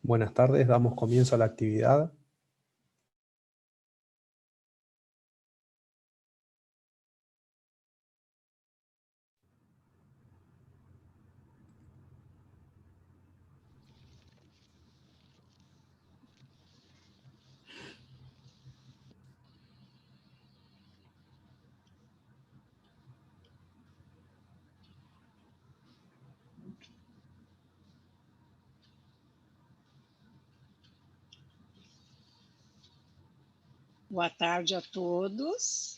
Buenas tardes, damos comienzo a la actividad. Boa tarde a todos.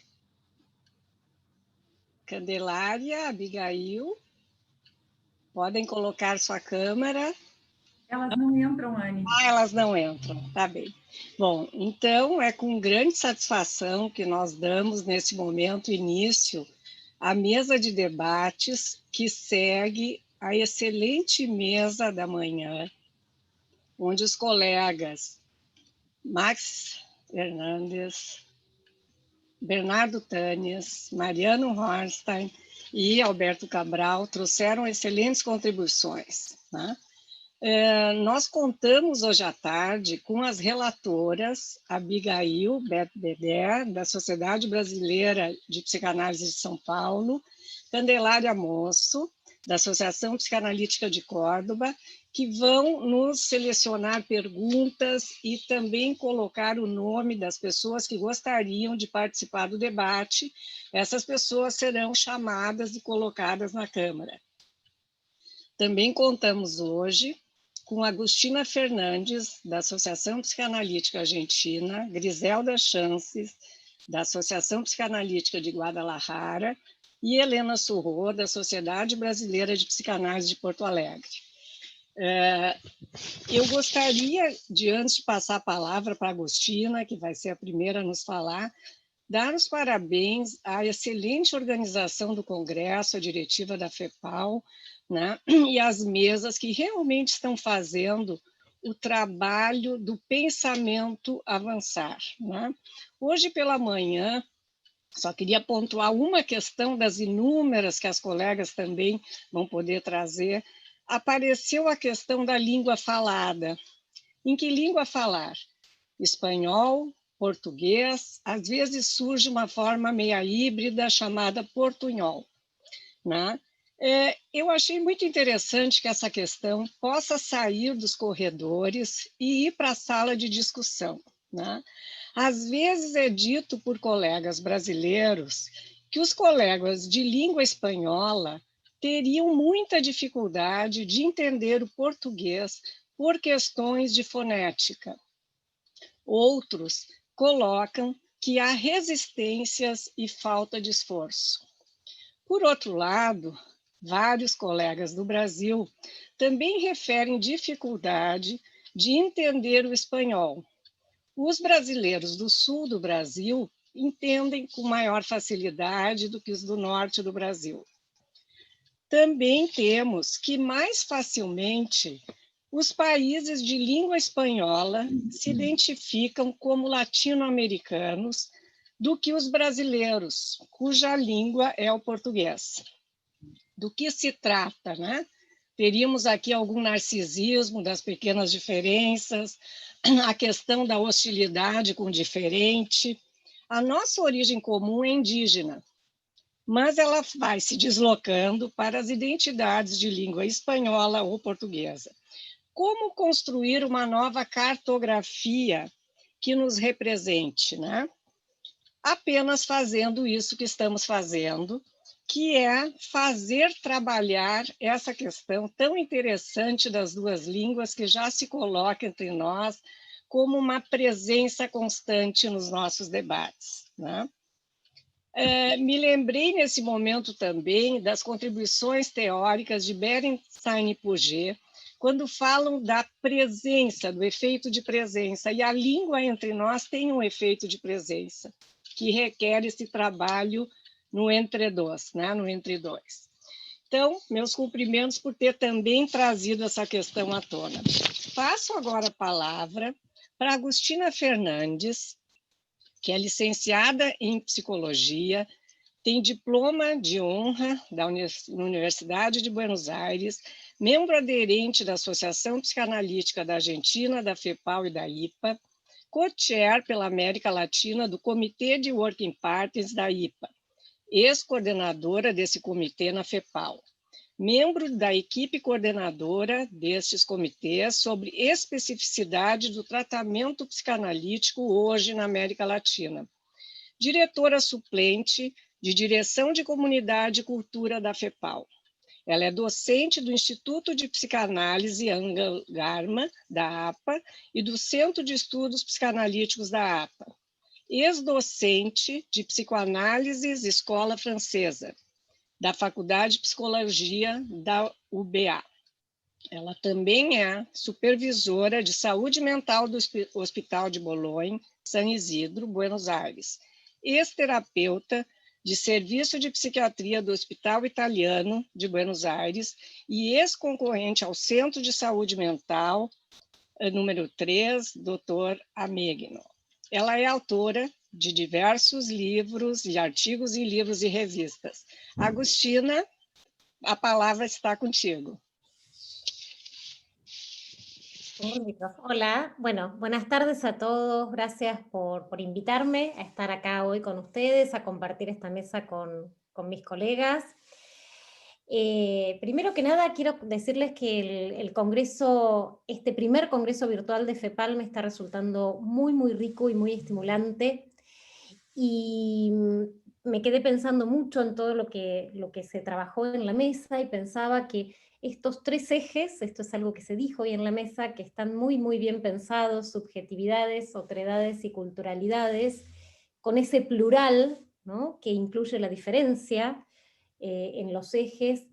Candelária, Abigail, podem colocar sua câmera. Elas não entram, Anne. Elas não entram, tá bem. Bom, então é com grande satisfação que nós damos nesse momento início à mesa de debates que segue a excelente mesa da manhã, onde os colegas Max Hernandes, Bernardo Tânias, Mariano Hornstein e Alberto Cabral trouxeram excelentes contribuições, né? Nós contamos hoje à tarde com as relatoras Abigail Bedé, da Sociedade Brasileira de Psicanálise de São Paulo, Candelária Moço, da Associação Psicanalítica de Córdoba, que vão nos selecionar perguntas e também colocar o nome das pessoas que gostariam de participar do debate. Essas pessoas serão chamadas e colocadas na Câmara. Também contamos hoje com Agustina Fernandes, da Associação Psicanalítica Argentina, Griselda Chances, da Associação Psicanalítica de Guadalajara, e Helena Surro, da Sociedade Brasileira de Psicanálise de Porto Alegre. Eu gostaria, de antes de passar a palavra para a Agustina, que vai ser a primeira a nos falar, dar os parabéns à excelente organização do Congresso, a diretiva da FEPAL, né, e as mesas que realmente estão fazendo o trabalho do pensamento avançar, né? Hoje pela manhã, só queria pontuar uma questão das inúmeras que as colegas também vão poder trazer. Apareceu a questão da língua falada. Em que língua falar? Espanhol, português, às vezes surge uma forma meia híbrida chamada portunhol, né? Eu achei muito interessante que essa questão possa sair dos corredores e ir para a sala de discussão, né? Às vezes é dito por colegas brasileiros que os colegas de língua espanhola teriam muita dificuldade de entender o português por questões de fonética. Outros colocam que há resistências e falta de esforço. Por outro lado, vários colegas do Brasil também referem dificuldade de entender o espanhol. Os brasileiros do sul do Brasil entendem com maior facilidade do que os do norte do Brasil. Também temos que mais facilmente os países de língua espanhola se identificam como latino-americanos do que os brasileiros, cuja língua é o português. Do que se trata, né? Teríamos aqui algum narcisismo das pequenas diferenças, a questão da hostilidade com o diferente. A nossa origem comum é indígena, mas ela vai se deslocando para as identidades de língua espanhola ou portuguesa. Como construir uma nova cartografia que nos represente, né? Apenas fazendo isso que estamos fazendo, que é fazer trabalhar essa questão tão interessante das duas línguas que já se coloca entre nós como uma presença constante nos nossos debates, né? Me lembrei nesse momento também das contribuições teóricas de Berenstein e Puget, quando falam da presença, do efeito de presença, e a língua entre nós tem um efeito de presença, que requer esse trabalho no entre dois, né? No entre dois. Então, meus cumprimentos por ter também trazido essa questão à tona. Passo agora a palavra para Agustina Fernandes, que é licenciada em Psicologia, tem diploma de honra da Universidade de Buenos Aires, membro aderente da Associação Psicanalítica da Argentina, da FEPAL e da IPA, co-chair pela América Latina do Comitê de Working Parties da IPA, ex-coordenadora desse comitê na FEPAL, membro da equipe coordenadora destes comitês sobre especificidade do tratamento psicanalítico hoje na América Latina, diretora suplente de Direção de Comunidade e Cultura da FEPAL. Ela é docente do Instituto de Psicanálise Angelgarma, da APA, e do Centro de Estudos Psicanalíticos da APA. Ex-docente de Psicoanálise Escola Francesa, da Faculdade de Psicologia da UBA. Ela também é supervisora de saúde mental do Hospital de Bolonha, San Isidro, Buenos Aires, ex-terapeuta de Serviço de Psiquiatria do Hospital Italiano de Buenos Aires e ex-concorrente ao Centro de Saúde Mental, número 3, Dr. Amegno. Ela é autora de diversos livros e artigos em livros e revistas. Agustina, a palavra está contigo. Hola, bueno, buenas tardes a todos, gracias por invitarme a estar acá hoy con ustedes, a compartir esta mesa con mis colegas. Primero que nada quiero decirles que el congreso, este primer congreso virtual de FEPAL me está resultando muy rico y muy estimulante, y me quedé pensando mucho en todo lo que se trabajó en la mesa, y pensaba que estos tres ejes, esto es algo que se dijo hoy en la mesa, que están muy bien pensados: subjetividades, otredades y culturalidades, con ese plural, ¿no?, que incluye la diferencia en los ejes,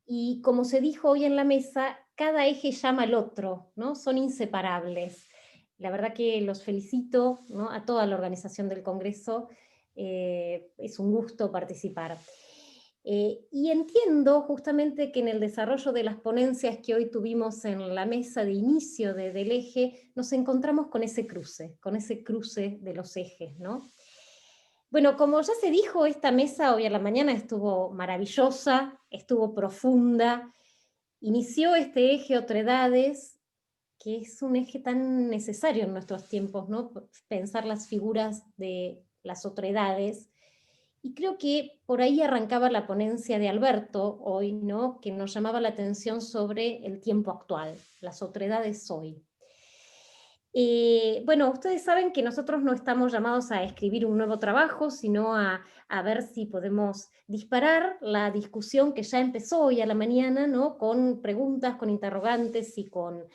y como se dijo hoy en la mesa, cada eje llama al otro, ¿no? Son inseparables. La verdad que los felicito, ¿no?, a toda la organización del Congreso, es un gusto participar. Y entiendo justamente que en el desarrollo de las ponencias que hoy tuvimos en la mesa de inicio del eje, nos encontramos con ese cruce de los ejes, ¿no? Bueno, como ya se dijo, esta mesa hoy a la mañana estuvo maravillosa, estuvo profunda, inició este eje otredades, que es un eje tan necesario en nuestros tiempos, ¿no? Pensar las figuras de las otredades. Y creo que por ahí arrancaba la ponencia de Alberto hoy, ¿no?, que nos llamaba la atención sobre el tiempo actual, las otredades hoy. Bueno, ustedes saben que nosotros no estamos llamados a escribir un nuevo trabajo, sino a ver si podemos disparar la discusión que ya empezó hoy a la mañana, ¿no?, con preguntas, con interrogantes y con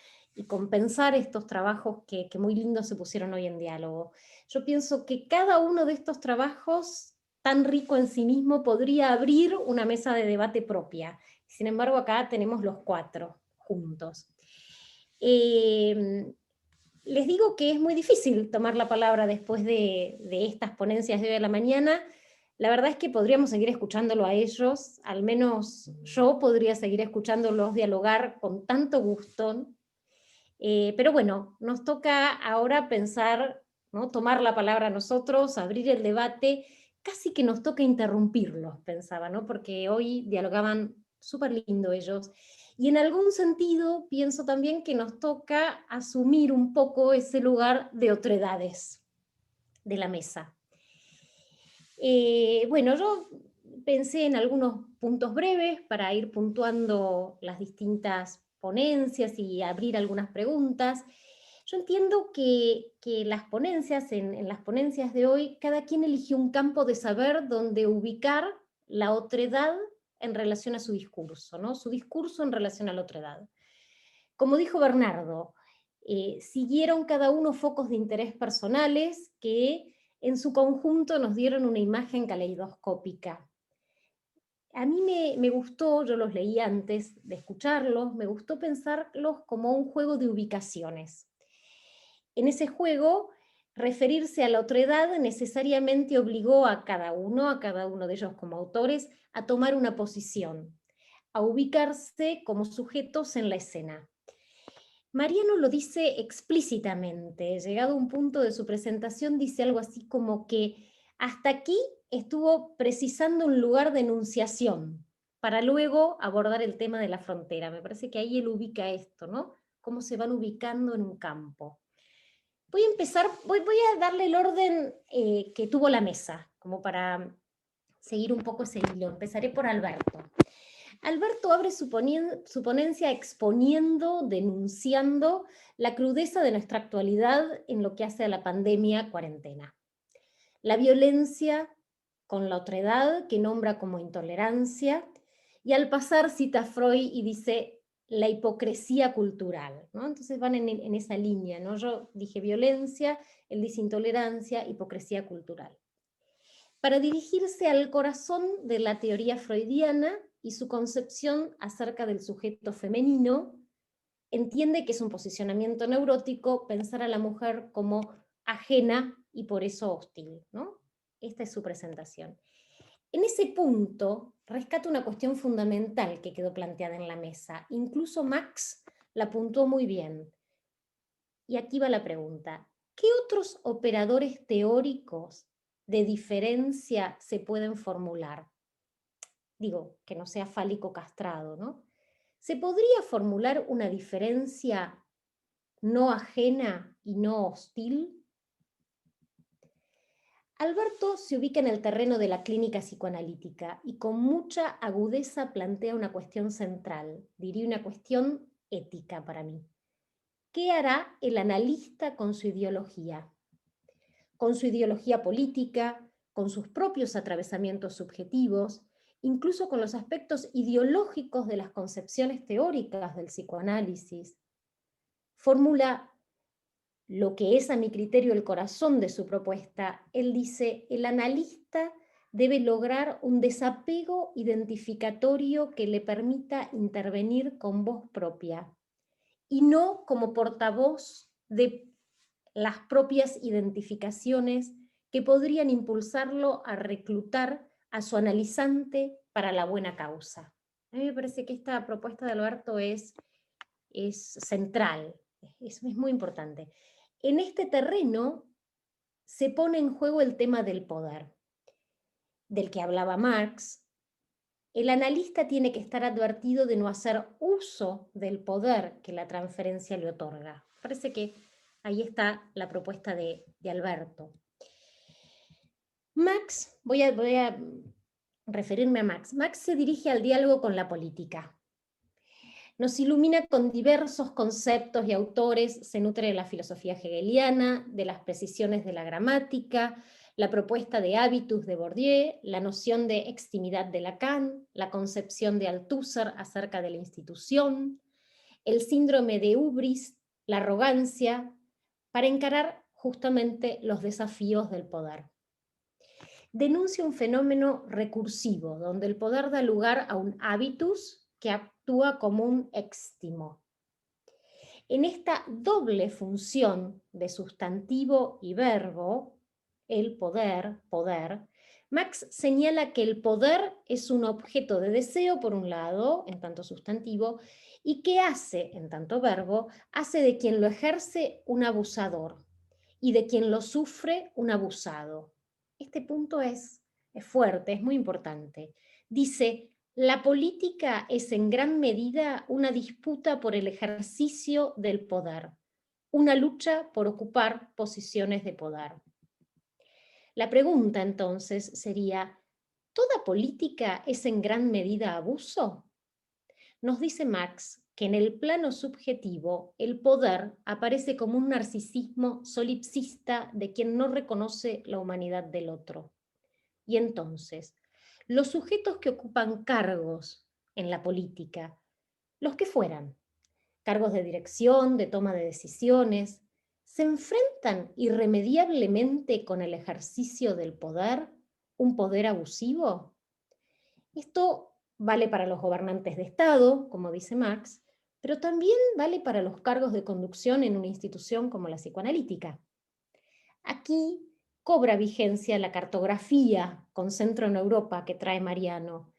pensar estos trabajos que muy lindos se pusieron hoy en diálogo. Yo pienso que cada uno de estos trabajos, tan rico en sí mismo, podría abrir una mesa de debate propia. Sin embargo, acá tenemos los cuatro juntos. Les digo que es muy difícil tomar la palabra después de estas ponencias de hoy a la mañana. La verdad es que podríamos seguir escuchándolo a ellos, al menos yo podría seguir escuchándolos dialogar con tanto gusto. Pero bueno, nos toca ahora pensar, ¿no?, tomar la palabra nosotros, abrir el debate. Casi que nos toca interrumpirlos, pensaba, ¿no?, porque hoy dialogaban súper lindo ellos. Y en algún sentido pienso también que nos toca asumir un poco ese lugar de otredades de la mesa. Bueno, yo pensé en algunos puntos breves para ir puntuando las distintas ponencias y abrir algunas preguntas. Yo entiendo que las ponencias, en las ponencias de hoy, cada quien eligió un campo de saber donde ubicar la otredad en relación a su discurso, ¿no?, su discurso en relación a la otredad. Como dijo Bernardo, siguieron cada uno focos de interés personales que en su conjunto nos dieron una imagen caleidoscópica. A mí me gustó, yo los leí antes de escucharlos, me gustó pensarlos como un juego de ubicaciones. En ese juego, referirse a la otredad necesariamente obligó a cada uno de ellos como autores, a tomar una posición, a ubicarse como sujetos en la escena. Mariano lo dice explícitamente, llegado a un punto de su presentación, dice algo así como que hasta aquí estuvo precisando un lugar de enunciación para luego abordar el tema de la frontera. Me parece que ahí él ubica esto, ¿no? Cómo se van ubicando en un campo. Voy a empezar, voy a darle el orden que tuvo la mesa, como para seguir un poco ese hilo. Empezaré por Alberto. Alberto abre su ponencia exponiendo, denunciando la crudeza de nuestra actualidad en lo que hace a la pandemia cuarentena. La violencia con la otredad, que nombra como intolerancia, y al pasar cita a Freud y dice la hipocresía cultural, ¿no? Entonces van en esa línea, ¿no? Yo dije violencia, él dice intolerancia, hipocresía cultural. Para dirigirse al corazón de la teoría freudiana y su concepción acerca del sujeto femenino, entiende que es un posicionamiento neurótico pensar a la mujer como ajena y por eso hostil, ¿no? Esta es su presentación. En ese punto rescata una cuestión fundamental que quedó planteada en la mesa. Incluso Marx la apuntó muy bien. Y aquí va la pregunta. ¿Qué otros operadores teóricos de diferencia se pueden formular? Digo, que no sea fálico castrado, ¿no? ¿Se podría formular una diferencia no ajena y no hostil? Alberto se ubica en el terreno de la clínica psicoanalítica y con mucha agudeza plantea una cuestión central, diría una cuestión ética para mí. ¿Qué hará el analista con su ideología? Con su ideología política, con sus propios atravesamientos subjetivos, incluso con los aspectos ideológicos de las concepciones teóricas del psicoanálisis. Formula lo que es a mi criterio el corazón de su propuesta. Él dice, el analista debe lograr un desapego identificatorio que le permita intervenir con voz propia y no como portavoz de las propias identificaciones que podrían impulsarlo a reclutar a su analizante para la buena causa. A mí me parece que esta propuesta de Alberto es central, es muy importante. En este terreno se pone en juego el tema del poder, del que hablaba Marx. El analista tiene que estar advertido de no hacer uso del poder que la transferencia le otorga. Parece que ahí está la propuesta de Alberto. Marx, voy a referirme a Marx. Marx se dirige al diálogo con la política. Nos ilumina con diversos conceptos y autores, se nutre de la filosofía hegeliana, de las precisiones de la gramática, la propuesta de habitus de Bourdieu, la noción de extimidad de Lacan, la concepción de Althusser acerca de la institución, el síndrome de hubris, la arrogancia, para encarar justamente los desafíos del poder. Denuncia un fenómeno recursivo, donde el poder da lugar a un habitus que actúa como un éxtimo. En esta doble función de sustantivo y verbo, el poder, Marx señala que el poder es un objeto de deseo, por un lado, en tanto sustantivo, y que hace, en tanto verbo, hace de quien lo ejerce un abusador y de quien lo sufre un abusado. Este punto es fuerte, es muy importante. Dice, la política es en gran medida una disputa por el ejercicio del poder, una lucha por ocupar posiciones de poder. La pregunta entonces sería, ¿toda política es en gran medida abuso? Nos dice Marx que en el plano subjetivo el poder aparece como un narcisismo solipsista de quien no reconoce la humanidad del otro. Y entonces, los sujetos que ocupan cargos en la política, los que fueran, cargos de dirección, de toma de decisiones, se enfrentan irremediablemente con el ejercicio del poder, un poder abusivo. Esto vale para los gobernantes de Estado, como dice Marx, pero también vale para los cargos de conducción en una institución como la psicoanalítica. Aquí cobra vigencia la cartografía con centro en Europa que trae Mariano.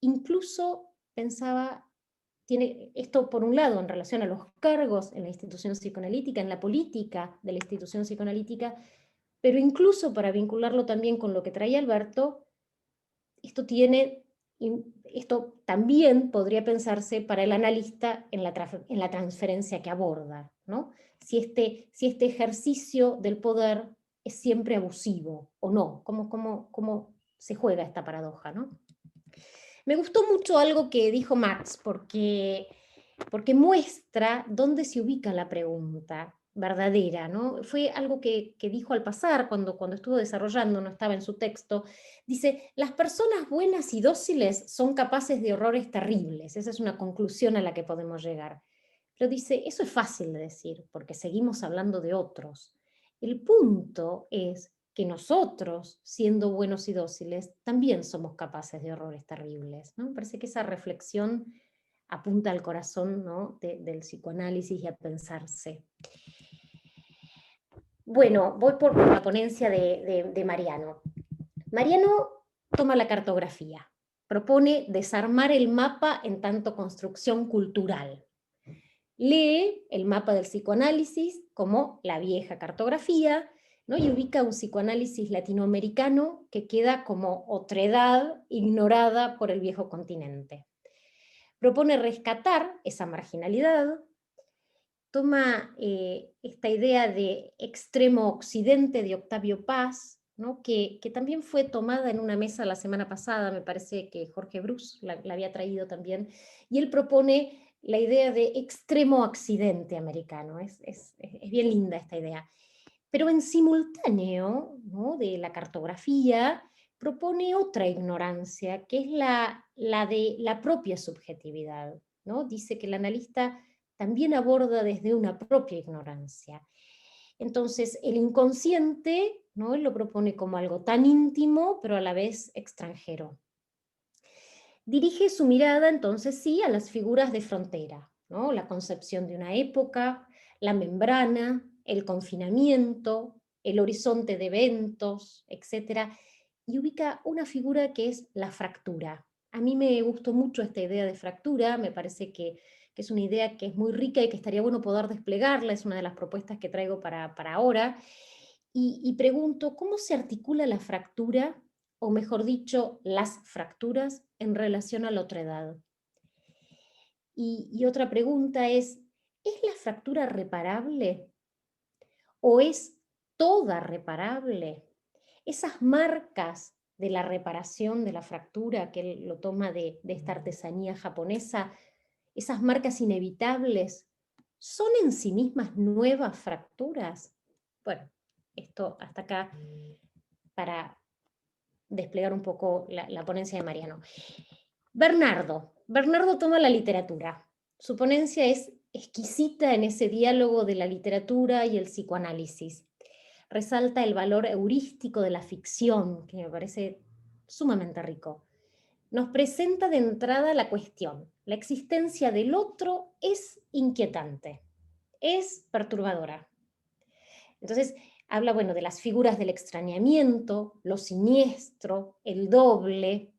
Incluso pensaba, tiene esto por un lado en relación a los cargos en la institución psicoanalítica, en la política de la institución psicoanalítica, pero incluso para vincularlo también con lo que traía Alberto, esto tiene Y esto también podría pensarse para el analista en la transferencia que aborda, ¿no? Si este ejercicio del poder es siempre abusivo o no, cómo se juega esta paradoja, ¿no? Me gustó mucho algo que dijo Marx, porque muestra dónde se ubica la pregunta verdadera, ¿no? Fue algo que dijo al pasar, cuando estuvo desarrollando, no estaba en su texto. Dice, las personas buenas y dóciles son capaces de horrores terribles. Esa es una conclusión a la que podemos llegar. Pero dice, eso es fácil de decir, porque seguimos hablando de otros. El punto es que nosotros, siendo buenos y dóciles, también somos capaces de horrores terribles, ¿no? Me parece que esa reflexión apunta al corazón, ¿no? del psicoanálisis y a pensarse. Bueno, voy por la ponencia de Mariano. Mariano toma la cartografía, propone desarmar el mapa en tanto construcción cultural. Lee el mapa del psicoanálisis como la vieja cartografía, ¿no? Y ubica un psicoanálisis latinoamericano que queda como otredad ignorada por el viejo continente. Propone rescatar esa marginalidad, toma esta idea de extremo occidente de Octavio Paz, ¿no? que también fue tomada en una mesa la semana pasada, me parece que Jorge Bruce la había traído también, y él propone la idea de extremo occidente americano. Es bien linda esta idea. Pero en simultáneo, ¿no? de la cartografía, propone otra ignorancia, que es la de la propia subjetividad, ¿no? Dice que el analista también aborda desde una propia ignorancia. Entonces, el inconsciente, ¿no? Él lo propone como algo tan íntimo, pero a la vez extranjero. Dirige su mirada, entonces, sí, a las figuras de frontera, ¿no? La concepción de una época, la membrana, el confinamiento, el horizonte de eventos, etc. Y ubica una figura que es la fractura. A mí me gustó mucho esta idea de fractura, me parece que es una idea que es muy rica y que estaría bueno poder desplegarla, es una de las propuestas que traigo para ahora. Y pregunto, ¿cómo se articula la fractura, o mejor dicho, las fracturas en relación a la otredad? Y otra pregunta ¿es la fractura reparable? ¿O es toda reparable? Esas marcas de la reparación de la fractura, que él lo toma de esta artesanía japonesa, esas marcas inevitables, ¿son en sí mismas nuevas fracturas? Bueno, esto hasta acá para desplegar un poco la ponencia de Mariano. Bernardo toma la literatura. Su ponencia es exquisita en ese diálogo de la literatura y el psicoanálisis. Resalta el valor heurístico de la ficción, que me parece sumamente rico. Nos presenta de entrada la cuestión. La existencia del otro es inquietante, es perturbadora. Entonces, habla, bueno, de las figuras del extrañamiento, lo siniestro, el doble.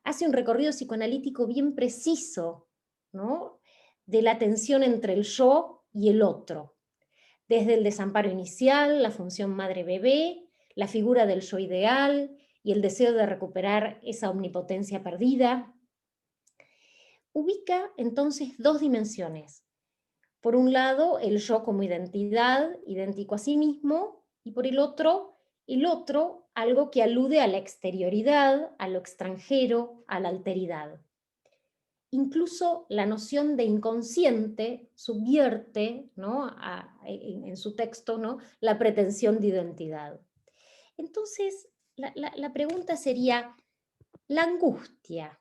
Hace un recorrido psicoanalítico bien preciso, ¿no? De la tensión entre el yo y el otro. Desde el desamparo inicial, la función madre-bebé, la figura del yo ideal y el deseo de recuperar esa omnipotencia perdida. Ubica entonces dos dimensiones. Por un lado, el yo como identidad, idéntico a sí mismo, y por el otro, algo que alude a la exterioridad, a lo extranjero, a la alteridad. Incluso la noción de inconsciente subvierte, ¿no? en su texto, ¿no? La pretensión de identidad. Entonces, la pregunta sería, ¿la angustia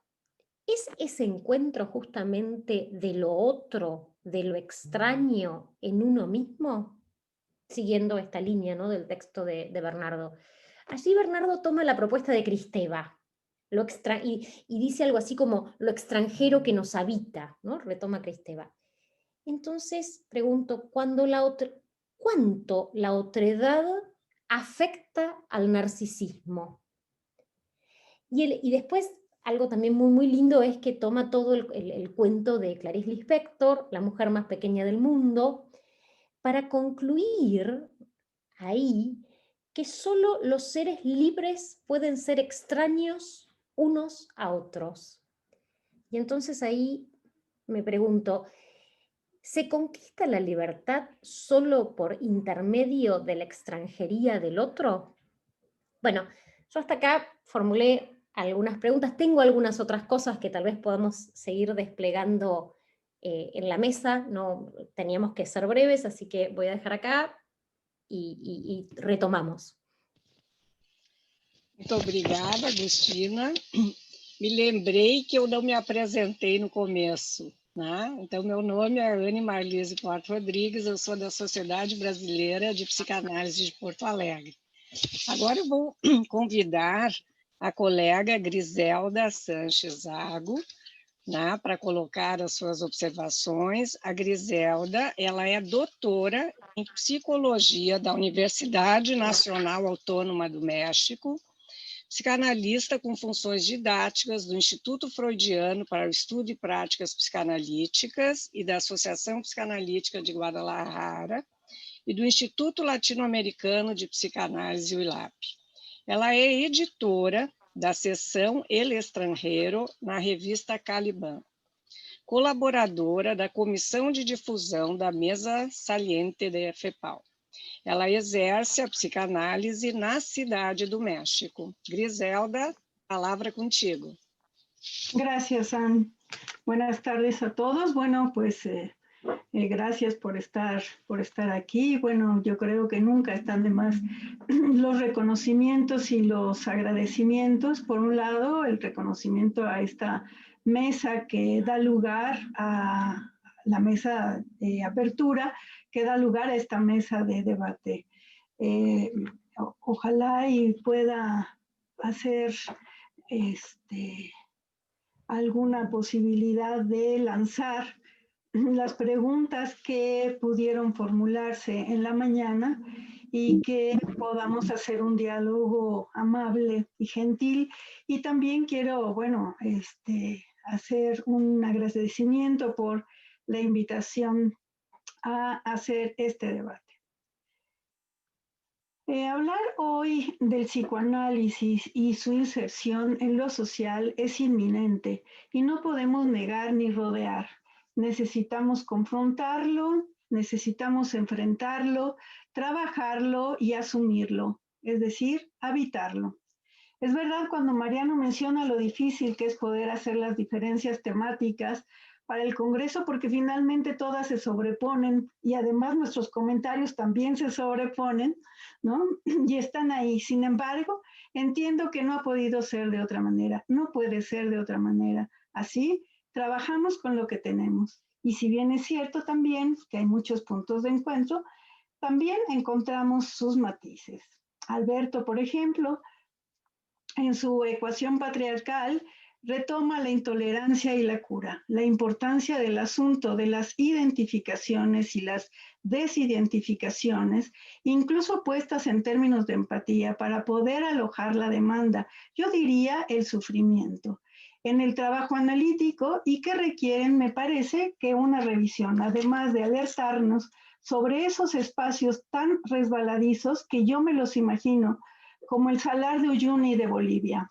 es ese encuentro justamente de lo otro, de lo extraño en uno mismo? Siguiendo esta línea, ¿no? del texto de Bernardo. Allí Bernardo toma la propuesta de Kristeva, y dice algo así como lo extranjero que nos habita, ¿no? Retoma Kristeva. Entonces pregunto, ¿cuánto la otredad afecta al narcisismo? Y después, algo también muy, muy lindo es que toma todo el cuento de Clarice Lispector, la mujer más pequeña del mundo, para concluir ahí que solo los seres libres pueden ser extraños unos a otros. Y entonces ahí me pregunto, ¿se conquista la libertad solo por intermedio de la extranjería del otro? Bueno, yo hasta acá formulé algunas preguntas. Tengo algunas otras cosas que tal vez podamos seguir desplegando en la mesa. No teníamos que ser breves, así que voy a dejar acá y retomamos. Muito obrigada, Agostina. Me lembrei que eu não me apresentei no começo, né? Então, meu nome é Anne Marlise Porto Rodrigues, eu sou da Sociedade Brasileira de Psicanálise de Porto Alegre. Agora eu vou convidar a colega Griselda Sanches Zago, né, para colocar as suas observações. A Griselda, ela é doutora em Psicologia da Universidade Nacional Autônoma do México, psicanalista com funções didáticas do Instituto Freudiano para o Estudo e Práticas Psicanalíticas e da Associação Psicanalítica de Guadalajara e do Instituto Latino-Americano de Psicanálise, o ILAP. Ela é editora da seção El Extranjero na revista Caliban, colaboradora da Comissão de Difusão da Mesa Saliente de FEPAL. Ela exerce a psicanálise na Cidade do México. Griselda, palavra contigo. Gracias, Anne. Buenas tardes a todos. Bueno, pues gracias por estar aquí. Bueno, yo creo que nunca están de más los reconocimientos y los agradecimientos. Por un lado, el reconocimiento a esta mesa que da lugar a la mesa de apertura, que da lugar a esta mesa de debate. Ojalá y pueda hacer alguna posibilidad de lanzar las preguntas que pudieron formularse en la mañana y que podamos hacer un diálogo amable y gentil. Y también quiero, bueno, hacer un agradecimiento por la invitación a hacer este debate. Hablar hoy del psicoanálisis y su inserción en lo social es inminente y no podemos negar ni rodear. Necesitamos confrontarlo, necesitamos enfrentarlo, trabajarlo y asumirlo, es decir, habitarlo. Es verdad cuando Mariano menciona lo difícil que es poder hacer las diferencias temáticas para el Congreso, porque finalmente todas se sobreponen y además nuestros comentarios también se sobreponen, ¿no? Y están ahí. Sin embargo, entiendo que no ha podido ser de otra manera, no puede ser de otra manera. Así, trabajamos con lo que tenemos. Y si bien es cierto también que hay muchos puntos de encuentro, también encontramos sus matices. Alberto, por ejemplo, en su ecuación patriarcal, retoma la intolerancia y la cura, la importancia del asunto de las identificaciones y las desidentificaciones, incluso puestas en términos de empatía para poder alojar la demanda, yo diría el sufrimiento, en el trabajo analítico y que requieren, me parece, que una revisión, además de alertarnos sobre esos espacios tan resbaladizos que yo me los imagino como el Salar de Uyuni de Bolivia.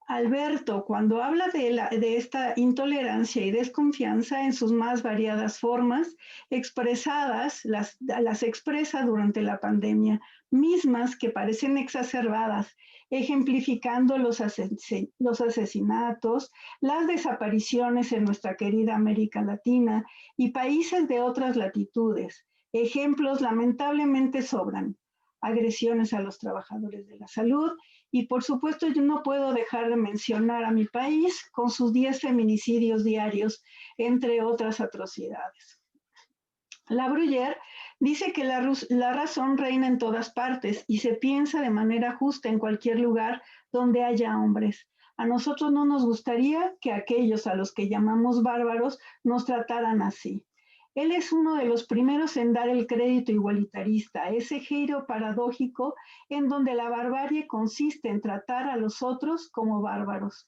Alberto, cuando habla de esta intolerancia y desconfianza en sus más variadas formas, expresadas, las expresa durante la pandemia, mismas que parecen exacerbadas, ejemplificando los asesinatos, las desapariciones en nuestra querida América Latina y países de otras latitudes. Ejemplos lamentablemente sobran. Agresiones a los trabajadores de la salud y por supuesto yo no puedo dejar de mencionar a mi país con sus 10 feminicidios diarios, entre otras atrocidades. La Bruyère dice que la razón reina en todas partes y se piensa de manera justa en cualquier lugar donde haya hombres. A nosotros no nos gustaría que aquellos a los que llamamos bárbaros nos trataran así. Él es uno de los primeros en dar el crédito igualitarista, ese giro paradójico en donde la barbarie consiste en tratar a los otros como bárbaros.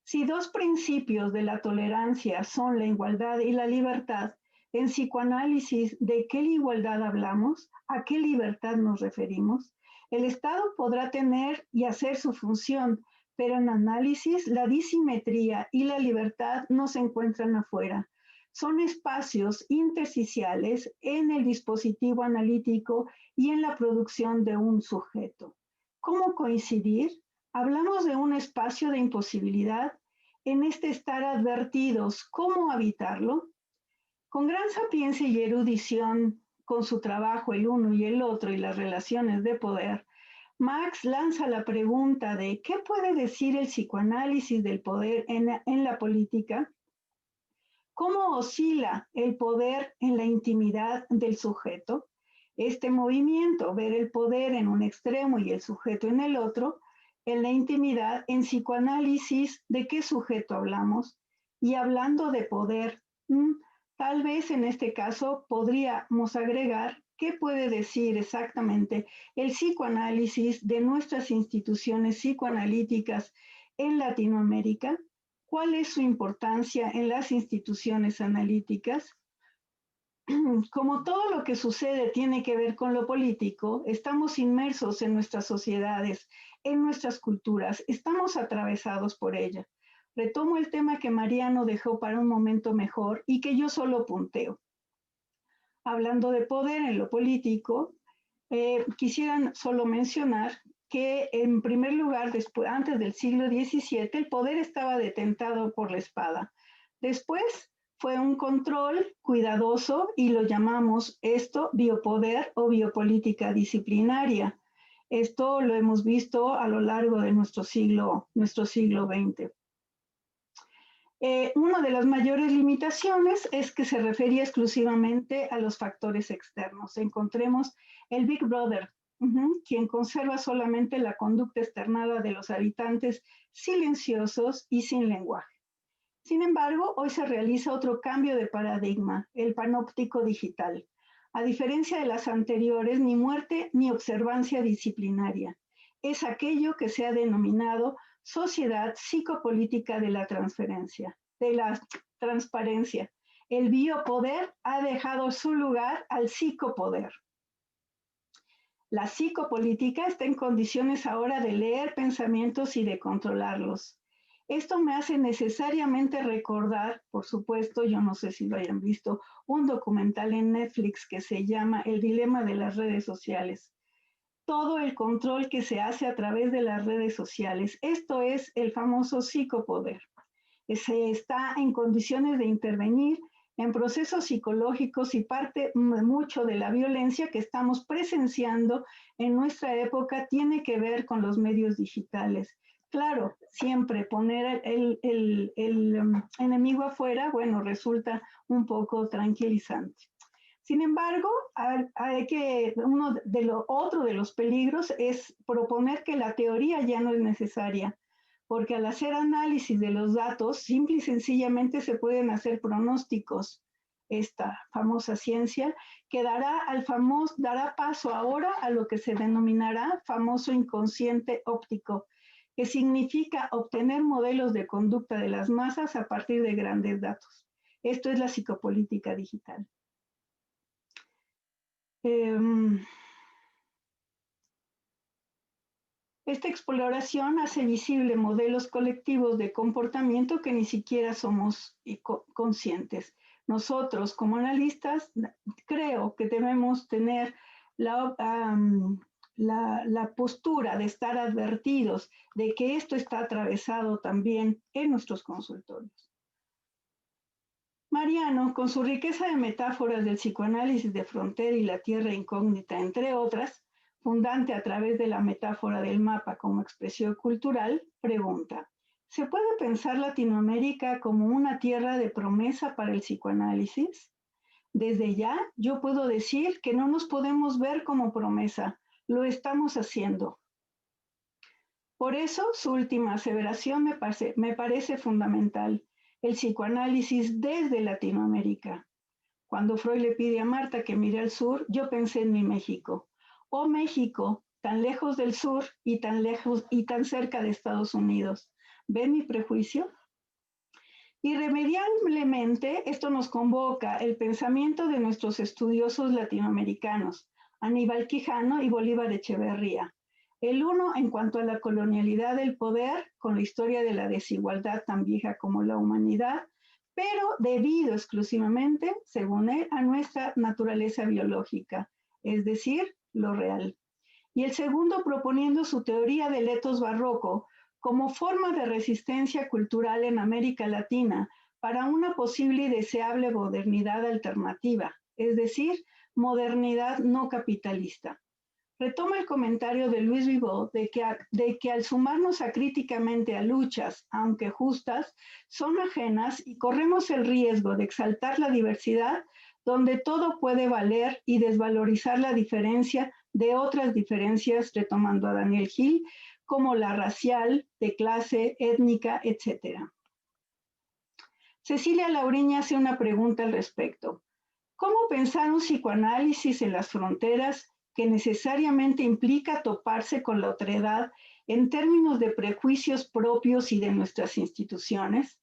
Si dos principios de la tolerancia son la igualdad y la libertad, en psicoanálisis, ¿de qué igualdad hablamos? ¿A qué libertad nos referimos? El Estado podrá tener y hacer su función, pero en análisis la disimetría y la libertad no se encuentran afuera. Son espacios intersticiales en el dispositivo analítico y en la producción de un sujeto. ¿Cómo coincidir? Hablamos de un espacio de imposibilidad en este estar advertidos. ¿Cómo habitarlo? Con gran sapiencia y erudición, con su trabajo el uno y el otro y las relaciones de poder, Marx lanza la pregunta de ¿qué puede decir el psicoanálisis del poder en la política? ¿Cómo oscila el poder en la intimidad del sujeto? Este movimiento, ver el poder en un extremo y el sujeto en el otro, en la intimidad, en psicoanálisis, ¿de qué sujeto hablamos? Y hablando de poder, tal vez en este caso podríamos agregar qué puede decir exactamente el psicoanálisis de nuestras instituciones psicoanalíticas en Latinoamérica, cuál es su importancia en las instituciones analíticas. Como todo lo que sucede tiene que ver con lo político, estamos inmersos en nuestras sociedades, en nuestras culturas, estamos atravesados por ella. Retomo el tema que Mariano dejó para un momento mejor y que yo solo punteo. Hablando de poder en lo político, quisiera solo mencionar que en primer lugar, antes del siglo XVII, el poder estaba detentado por la espada. Después fue un control cuidadoso y lo llamamos esto biopoder o biopolítica disciplinaria. Esto lo hemos visto a lo largo de nuestro siglo XX. Una de las mayores limitaciones es que se refería exclusivamente a los factores externos. Encontremos el Big Brother, quien conserva solamente la conducta externada de los habitantes silenciosos y sin lenguaje. Sin embargo, hoy se realiza otro cambio de paradigma, el panóptico digital. A diferencia de las anteriores, ni muerte ni observancia disciplinaria. Es aquello que se ha denominado sociedad psicopolítica de la transparencia. El biopoder ha dejado su lugar al psicopoder. La psicopolítica está en condiciones ahora de leer pensamientos y de controlarlos. Esto me hace necesariamente recordar, por supuesto, yo no sé si lo hayan visto, un documental en Netflix que se llama El dilema de las redes sociales. Todo el control que se hace a través de las redes sociales. Esto es el famoso psicopoder. Se está en condiciones de intervenir en procesos psicológicos y parte mucho de la violencia que estamos presenciando en nuestra época tiene que ver con los medios digitales. Claro, siempre poner el enemigo afuera, bueno, resulta un poco tranquilizante. Sin embargo, otro de los peligros es proponer que la teoría ya no es necesaria, porque al hacer análisis de los datos, simple y sencillamente se pueden hacer pronósticos. Esta famosa ciencia que dará paso ahora a lo que se denominará famoso inconsciente óptico, que significa obtener modelos de conducta de las masas a partir de grandes datos. Esto es la psicopolítica digital. Esta exploración hace visible modelos colectivos de comportamiento que ni siquiera somos conscientes. Nosotros, como analistas, creo que debemos tener la postura de estar advertidos de que esto está atravesado también en nuestros consultorios. Mariano, con su riqueza de metáforas del psicoanálisis de frontera y la tierra incógnita, entre otras, fundante a través de la metáfora del mapa como expresión cultural, pregunta, ¿se puede pensar Latinoamérica como una tierra de promesa para el psicoanálisis? Desde ya, yo puedo decir que no nos podemos ver como promesa, lo estamos haciendo. Por eso, su última aseveración me parece fundamental, el psicoanálisis desde Latinoamérica. Cuando Freud le pide a Marta que mire al sur, yo pensé en mi México. Oh México, tan lejos del sur y tan lejos y tan cerca de Estados Unidos. ¿Ven mi prejuicio? Irremediablemente, esto nos convoca el pensamiento de nuestros estudiosos latinoamericanos, Aníbal Quijano y Bolívar Echeverría. El uno en cuanto a la colonialidad del poder, con la historia de la desigualdad tan vieja como la humanidad, pero debido exclusivamente, según él, a nuestra naturaleza biológica, es decir, lo real. Y el segundo proponiendo su teoría del etos barroco como forma de resistencia cultural en América Latina para una posible y deseable modernidad alternativa, es decir, modernidad no capitalista. Retoma el comentario de Luis Vivot de que al sumarnos acríticamente a luchas, aunque justas, son ajenas y corremos el riesgo de exaltar la diversidad donde todo puede valer y desvalorizar la diferencia de otras diferencias, retomando a Daniel Hill, como la racial, de clase, étnica, etc. Cecilia Lauriña hace una pregunta al respecto. ¿Cómo pensar un psicoanálisis en las fronteras que necesariamente implica toparse con la otredad en términos de prejuicios propios y de nuestras instituciones?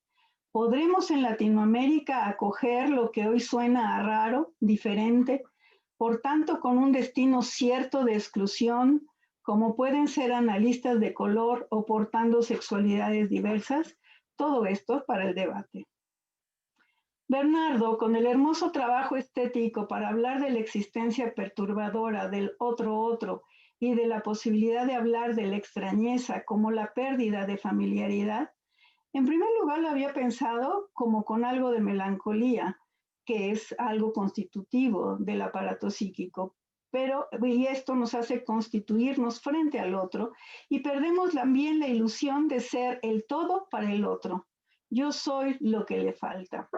¿Podremos en Latinoamérica acoger lo que hoy suena a raro, diferente, por tanto con un destino cierto de exclusión, como pueden ser analistas de color o portando sexualidades diversas? Todo esto para el debate. Bernardo, con el hermoso trabajo estético para hablar de la existencia perturbadora del otro y de la posibilidad de hablar de la extrañeza como la pérdida de familiaridad, en primer lugar lo había pensado como con algo de melancolía, que es algo constitutivo del aparato psíquico, y esto nos hace constituirnos frente al otro y perdemos también la ilusión de ser el todo para el otro. Yo soy lo que le falta.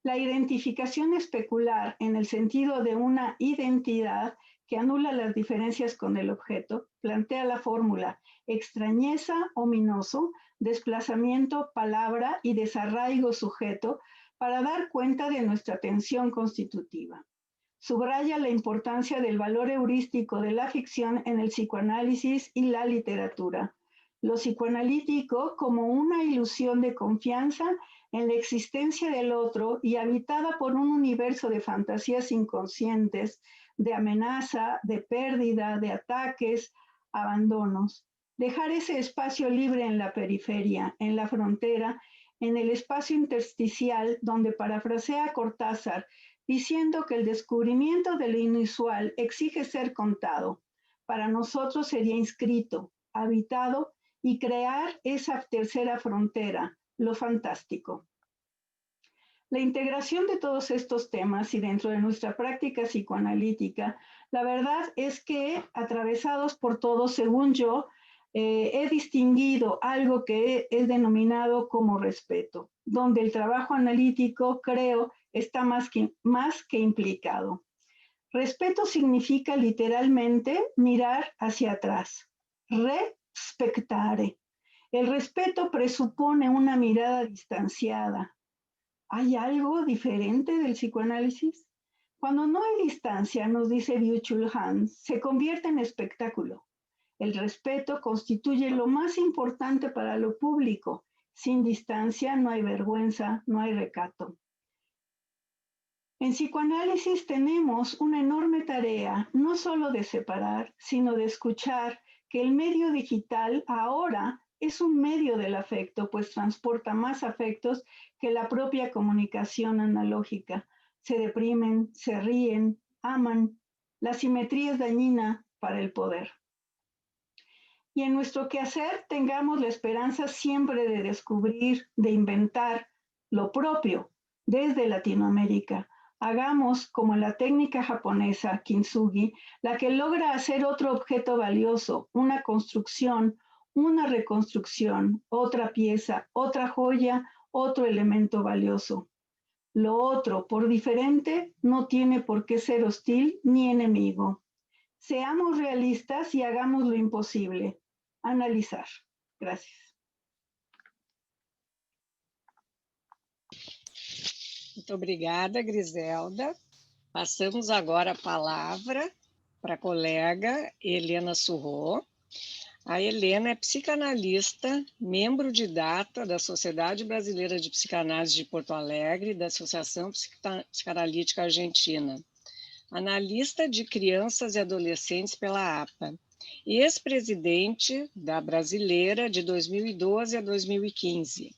La identificación especular en el sentido de una identidad que anula las diferencias con el objeto, plantea la fórmula extrañeza, ominoso, desplazamiento, palabra y desarraigo sujeto para dar cuenta de nuestra tensión constitutiva. Subraya la importancia del valor heurístico de la ficción en el psicoanálisis y la literatura. Lo psicoanalítico como una ilusión de confianza en la existencia del otro y habitada por un universo de fantasías inconscientes, de amenaza, de pérdida, de ataques, abandonos. Dejar ese espacio libre en la periferia, en la frontera, en el espacio intersticial donde parafrasea Cortázar, diciendo que el descubrimiento de lo inusual exige ser contado. Para nosotros sería inscrito, habitado y crear esa tercera frontera, lo fantástico. La integración de todos estos temas y dentro de nuestra práctica psicoanalítica, la verdad es que atravesados por todos, según yo, he distinguido algo que es denominado como respeto, donde el trabajo analítico, creo, está más que implicado. Respeto significa literalmente mirar hacia atrás, respectare. El respeto presupone una mirada distanciada. ¿Hay algo diferente del psicoanálisis? Cuando no hay distancia, nos dice Byung-Chul Han, se convierte en espectáculo. El respeto constituye lo más importante para lo público. Sin distancia no hay vergüenza, no hay recato. En psicoanálisis tenemos una enorme tarea, no solo de separar, sino de escuchar que el medio digital ahora es un medio del afecto, pues transporta más afectos que la propia comunicación analógica. Se deprimen, se ríen, aman. La simetría es dañina para el poder. Y en nuestro quehacer tengamos la esperanza siempre de descubrir, de inventar lo propio desde Latinoamérica. Hagamos como la técnica japonesa kintsugi, la que logra hacer otro objeto valioso, una construcción, una reconstrucción, otra pieza, otra joya, otro elemento valioso. Lo otro, por diferente, no tiene por qué ser hostil ni enemigo. Seamos realistas y hagamos lo imposible. Analisar. Gracias. Muito obrigada, Griselda. Passamos agora a palavra para a colega Helena Surró. A Helena é psicanalista, membro de data da Sociedade Brasileira de Psicanálise de Porto Alegre e da Associação Psicanalítica Argentina. Analista de crianças e adolescentes pela APA. ex-presidente da Brasileira de 2012 a 2015,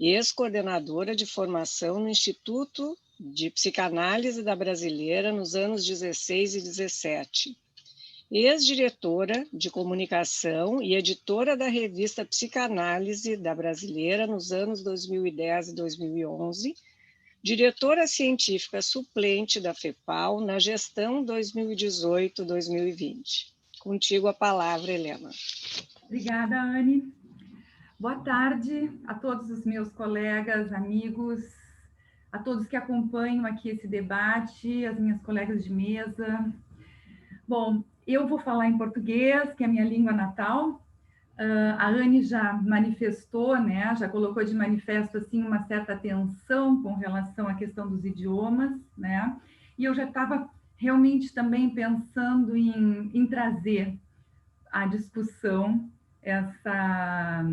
ex-coordenadora de formação no Instituto de Psicanálise da Brasileira nos anos 16 e 17, ex-diretora de comunicação e editora da revista Psicanálise da Brasileira nos anos 2010 e 2011, diretora científica suplente da FEPAL na gestão 2018-2020. Contigo a palavra, Helena. Obrigada, Anne. Boa tarde a todos os meus colegas, amigos, a todos que acompanham aqui esse debate, as minhas colegas de mesa. Bom, eu vou falar em português, que é a minha língua natal. A Anne já manifestou, né, já colocou de manifesto assim, uma certa tensão com relação à questão dos idiomas, né? E eu já estava realmente também pensando em trazer à discussão essa,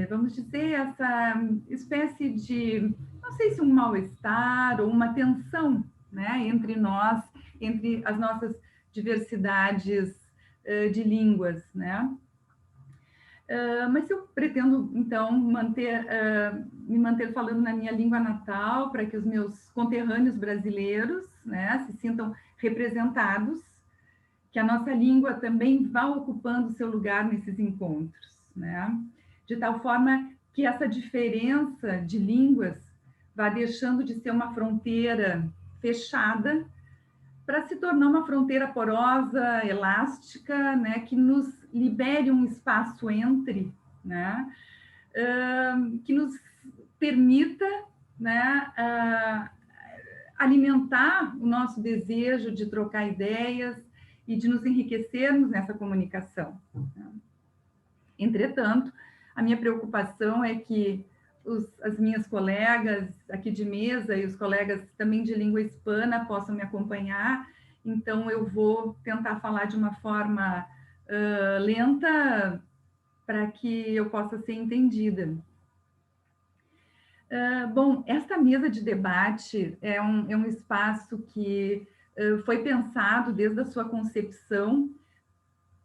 vamos dizer, essa espécie de, não sei se um mal-estar ou uma tensão, né, entre nós, entre as nossas diversidades de línguas, né? Mas eu pretendo, então, me manter falando na minha língua natal, para que os meus conterrâneos brasileiros, né, se sintam representados, que a nossa língua também vá ocupando seu lugar nesses encontros, né? De tal forma que essa diferença de línguas vá deixando de ser uma fronteira fechada para se tornar uma fronteira porosa, elástica, né, que nos libere um espaço entre, né, que nos permita, né, alimentar o nosso desejo de trocar ideias e de nos enriquecermos nessa comunicação. Entretanto, a minha preocupação é que as minhas colegas aqui de mesa e os colegas também de língua hispana possam me acompanhar, então eu vou tentar falar de uma forma lenta para que eu possa ser entendida. Bom, esta mesa de debate é um espaço que foi pensado desde a sua concepção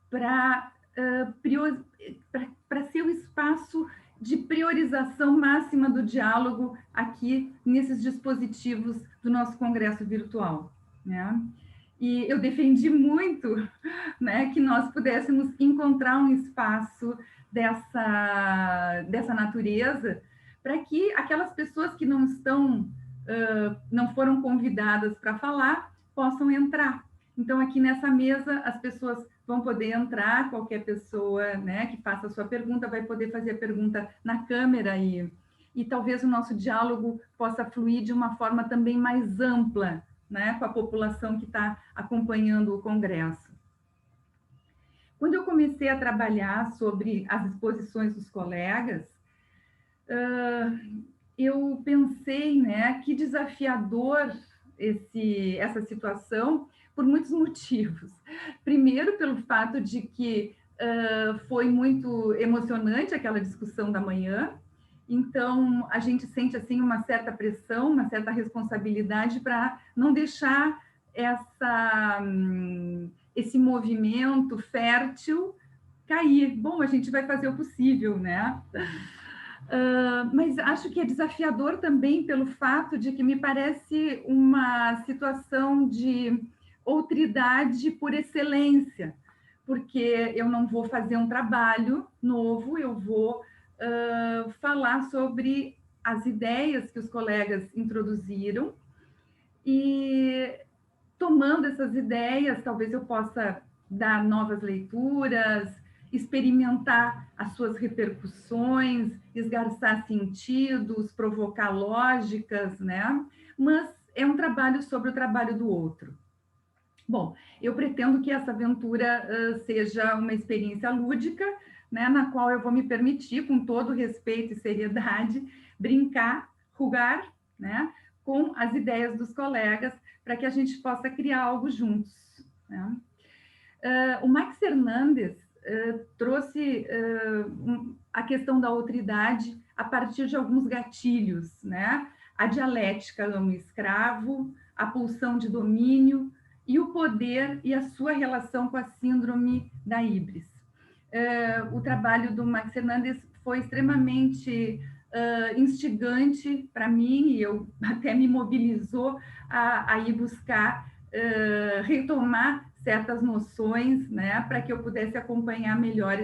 para ser o espaço de priorização máxima do diálogo aqui nesses dispositivos do nosso congresso virtual, né? E eu defendi muito, né, que nós pudéssemos encontrar um espaço dessa natureza para que aquelas pessoas que não foram convidadas para falar possam entrar. Então, aqui nessa mesa, as pessoas vão poder entrar, qualquer pessoa, né, que faça a sua pergunta vai poder fazer a pergunta na câmera e talvez o nosso diálogo possa fluir de uma forma também mais ampla, né, com a população que está acompanhando o Congresso. Quando eu comecei a trabalhar sobre as exposições dos colegas, eu pensei, né, que desafiador essa situação, por muitos motivos. Primeiro, pelo fato de que foi muito emocionante aquela discussão da manhã, então a gente sente assim uma certa pressão, uma certa responsabilidade para não deixar esse movimento fértil cair. Bom, a gente vai fazer o possível, né? Mas acho que é desafiador também pelo fato de que me parece uma situação de outridade por excelência, porque eu não vou fazer um trabalho novo, eu vou falar sobre as ideias que os colegas introduziram e, tomando essas ideias, talvez eu possa dar novas leituras, experimentar as suas repercussões, esgarçar sentidos, provocar lógicas, né? Mas é um trabalho sobre o trabalho do outro. Bom, eu pretendo que essa aventura seja uma experiência lúdica, né, na qual eu vou me permitir, com todo respeito e seriedade, brincar, rugar, né, com as ideias dos colegas, para que a gente possa criar algo juntos, né? O Max Hernandes trouxe a questão da outridade a partir de alguns gatilhos, né? A dialética amo-escravo, a pulsão de domínio e o poder e a sua relação com a síndrome da híbris. O trabalho do Max Hernandez foi extremamente instigante para mim, e eu até me mobilizou a ir buscar retomar certas noções, né, para que eu pudesse acompanhar melhor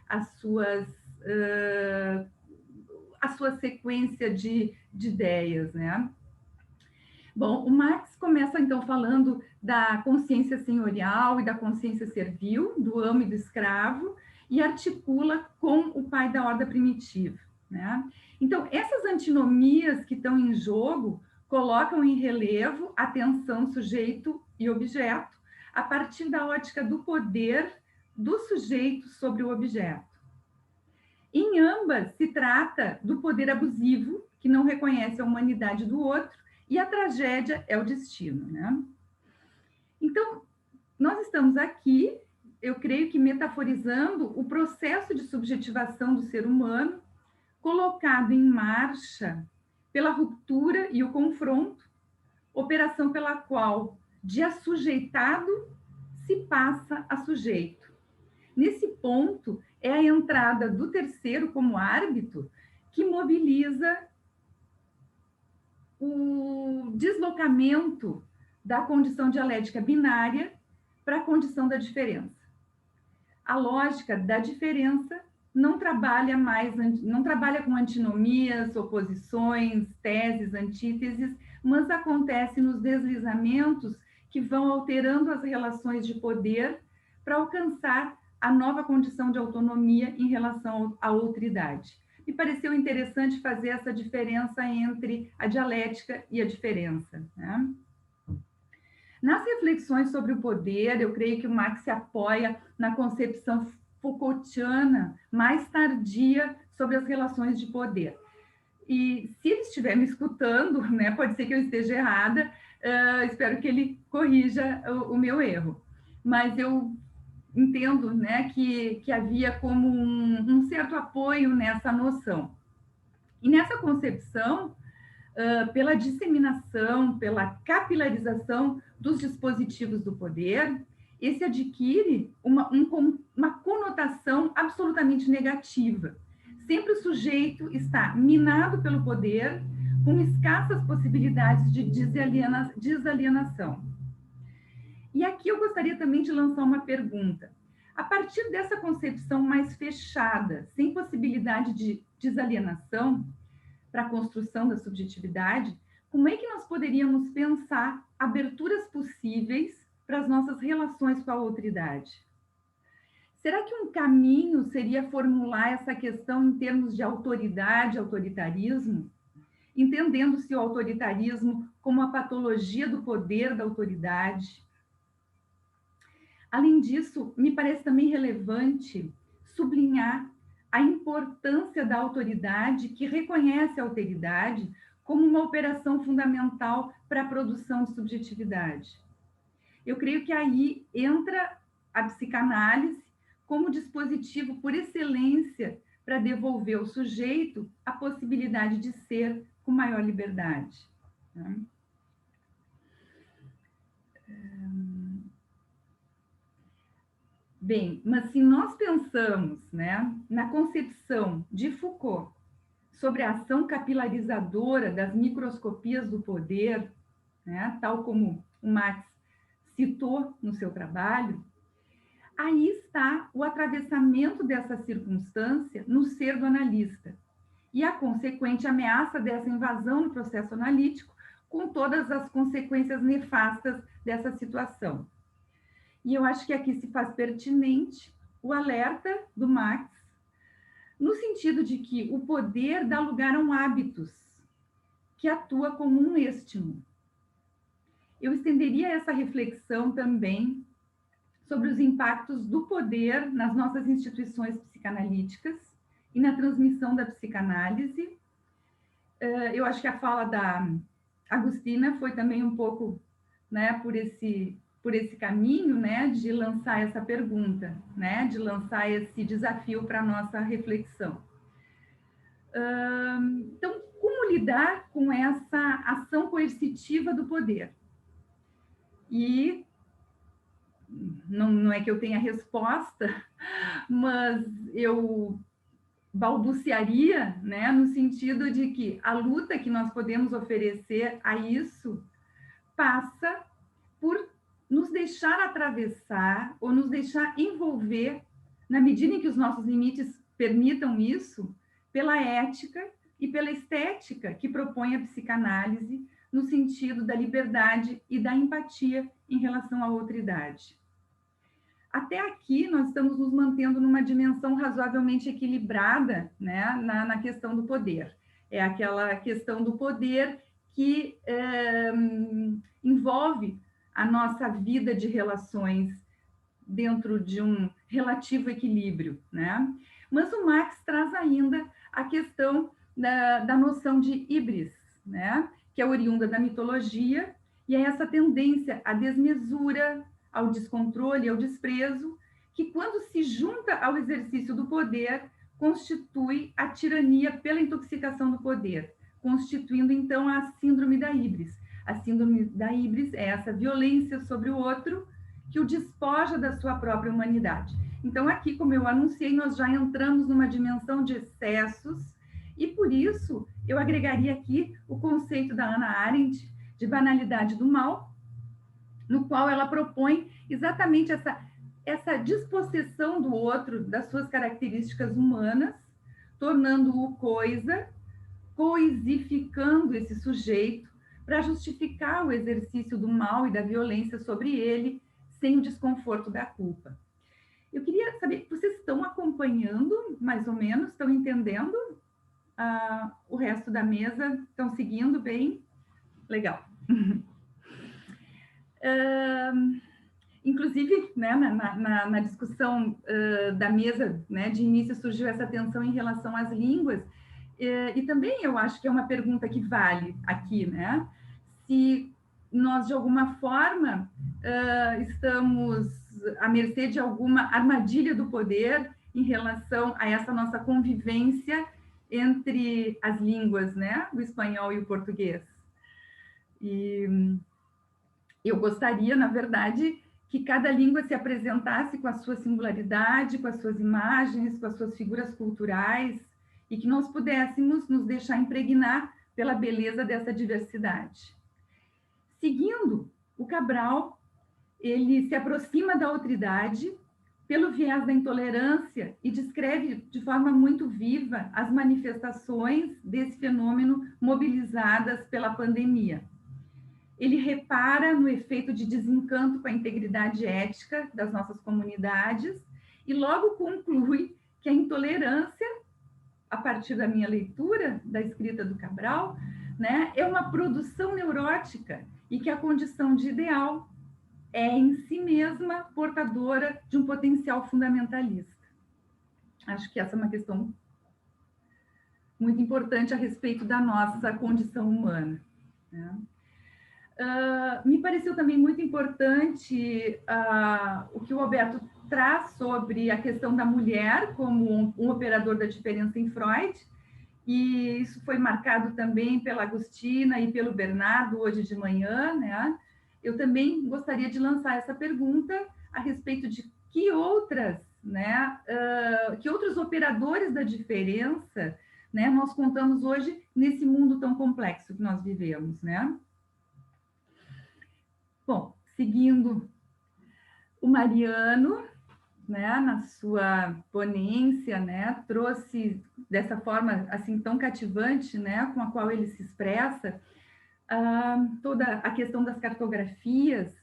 a sua sequência de ideias, né? Bom, o Marx começa, então, falando da consciência senhorial e da consciência servil, do amo e do escravo, e articula com o pai da ordem primitiva, né? Então, essas antinomias que estão em jogo colocam em relevo a tensão sujeito e objeto, a partir da ótica do poder do sujeito sobre o objeto. Em ambas, se trata do poder abusivo, que não reconhece a humanidade do outro, e a tragédia é o destino, né? Então, nós estamos aqui, eu creio que metaforizando o processo de subjetivação do ser humano, colocado em marcha pela ruptura e o confronto, operação pela qual, de assujeitado, se passa a sujeito. Nesse ponto, é a entrada do terceiro como árbitro que mobiliza o deslocamento da condição dialética binária para a condição da diferença. A lógica da diferença não trabalha com antinomias, oposições, teses, antíteses, mas acontece nos deslizamentos que vão alterando as relações de poder para alcançar a nova condição de autonomia em relação à outridade. Me pareceu interessante fazer essa diferença entre a dialética e a diferença, né? Nas reflexões sobre o poder, eu creio que o Marx se apoia na concepção Foucaultiana mais tardia sobre as relações de poder. E se ele estiver me escutando, né, pode ser que eu esteja errada, espero que ele corrija o meu erro. Mas eu entendo, né, que havia como um certo apoio nessa noção. E nessa concepção, pela disseminação, pela capilarização dos dispositivos do poder, esse adquire uma conotação absolutamente negativa. Sempre o sujeito está minado pelo poder, com escassas possibilidades de desalienação. E aqui eu gostaria também de lançar uma pergunta. A partir dessa concepção mais fechada, sem possibilidade de desalienação para a construção da subjetividade, como é que nós poderíamos pensar aberturas possíveis para as nossas relações com a outridade? Será que um caminho seria formular essa questão em termos de autoridade, autoritarismo, entendendo-se o autoritarismo como a patologia do poder da autoridade? Além disso, me parece também relevante sublinhar a importância da autoridade que reconhece a alteridade como uma operação fundamental para a produção de subjetividade. Eu creio que aí entra a psicanálise como dispositivo por excelência para devolver ao sujeito a possibilidade de ser com maior liberdade, né? Bem, mas se nós pensamos, né, na concepção de Foucault sobre a ação capilarizadora das microscopias do poder, né, tal como o Marx citou no seu trabalho, aí está o atravessamento dessa circunstância no ser do analista e a consequente ameaça dessa invasão no processo analítico, com todas as consequências nefastas dessa situação. E eu acho que aqui se faz pertinente o alerta do Marx, no sentido de que o poder dá lugar a um hábitos que atua como um estímulo. Eu estenderia essa reflexão também sobre os impactos do poder nas nossas instituições psicanalíticas e na transmissão da psicanálise. Eu acho que a fala da Agustina foi também um pouco, né, por esse caminho, né, de lançar essa pergunta, né, de lançar esse desafio para a nossa reflexão. Então, como lidar com essa ação coercitiva do poder? E não é que eu tenha resposta, mas eu balbuciaria, né, no sentido de que a luta que nós podemos oferecer a isso passa por nos deixar atravessar ou nos deixar envolver, na medida em que os nossos limites permitam isso, pela ética e pela estética que propõe a psicanálise no sentido da liberdade e da empatia em relação à outridade. Até aqui, nós estamos nos mantendo numa dimensão razoavelmente equilibrada, né, na questão do poder. É aquela questão do poder que envolve a nossa vida de relações dentro de um relativo equilíbrio, né? Mas o Marx traz ainda a questão da noção de híbris, né, que é oriunda da mitologia, e é essa tendência à desmesura, ao descontrole, ao desprezo, que quando se junta ao exercício do poder, constitui a tirania pela intoxicação do poder, constituindo então a síndrome da híbris. A síndrome da híbris é essa violência sobre o outro que o despoja da sua própria humanidade. Então aqui, como eu anunciei, nós já entramos numa dimensão de excessos, e por isso eu agregaria aqui o conceito da Hannah Arendt de banalidade do mal, no qual ela propõe exatamente essa dispossessão do outro, das suas características humanas, tornando-o coisa, coisificando esse sujeito para justificar o exercício do mal e da violência sobre ele, sem o desconforto da culpa. Eu queria saber, vocês estão acompanhando, mais ou menos, estão entendendo o resto da mesa? Estão seguindo bem? Legal. Inclusive, né, na discussão da mesa, né, de início surgiu essa tensão em relação às línguas, e também eu acho que é uma pergunta que vale aqui, né? Se nós, de alguma forma, estamos à mercê de alguma armadilha do poder em relação a essa nossa convivência entre as línguas, né, o espanhol e o português. E eu gostaria, na verdade, que cada língua se apresentasse com a sua singularidade, com as suas imagens, com as suas figuras culturais, e que nós pudéssemos nos deixar impregnar pela beleza dessa diversidade. Seguindo, o Cabral, ele se aproxima da outridade pelo viés da intolerância e descreve de forma muito viva as manifestações desse fenômeno mobilizadas pela pandemia. Ele repara no efeito de desencanto com a integridade ética das nossas comunidades e logo conclui que a intolerância, a partir da minha leitura da escrita do Cabral, né, é uma produção neurótica e que a condição de ideal é em si mesma portadora de um potencial fundamentalista. Acho que essa é uma questão muito importante a respeito da nossa condição humana, né? Me pareceu também muito importante o que o Roberto traz sobre a questão da mulher como um operador da diferença em Freud, e isso foi marcado também pela Agostina e pelo Bernardo hoje de manhã, né? Eu também gostaria de lançar essa pergunta a respeito de que outras, né, que outros operadores da diferença, né, nós contamos hoje nesse mundo tão complexo que nós vivemos, né? Bom, seguindo, o Mariano, né, na sua ponência, né, trouxe dessa forma assim tão cativante, né, com a qual ele se expressa, toda a questão das cartografias.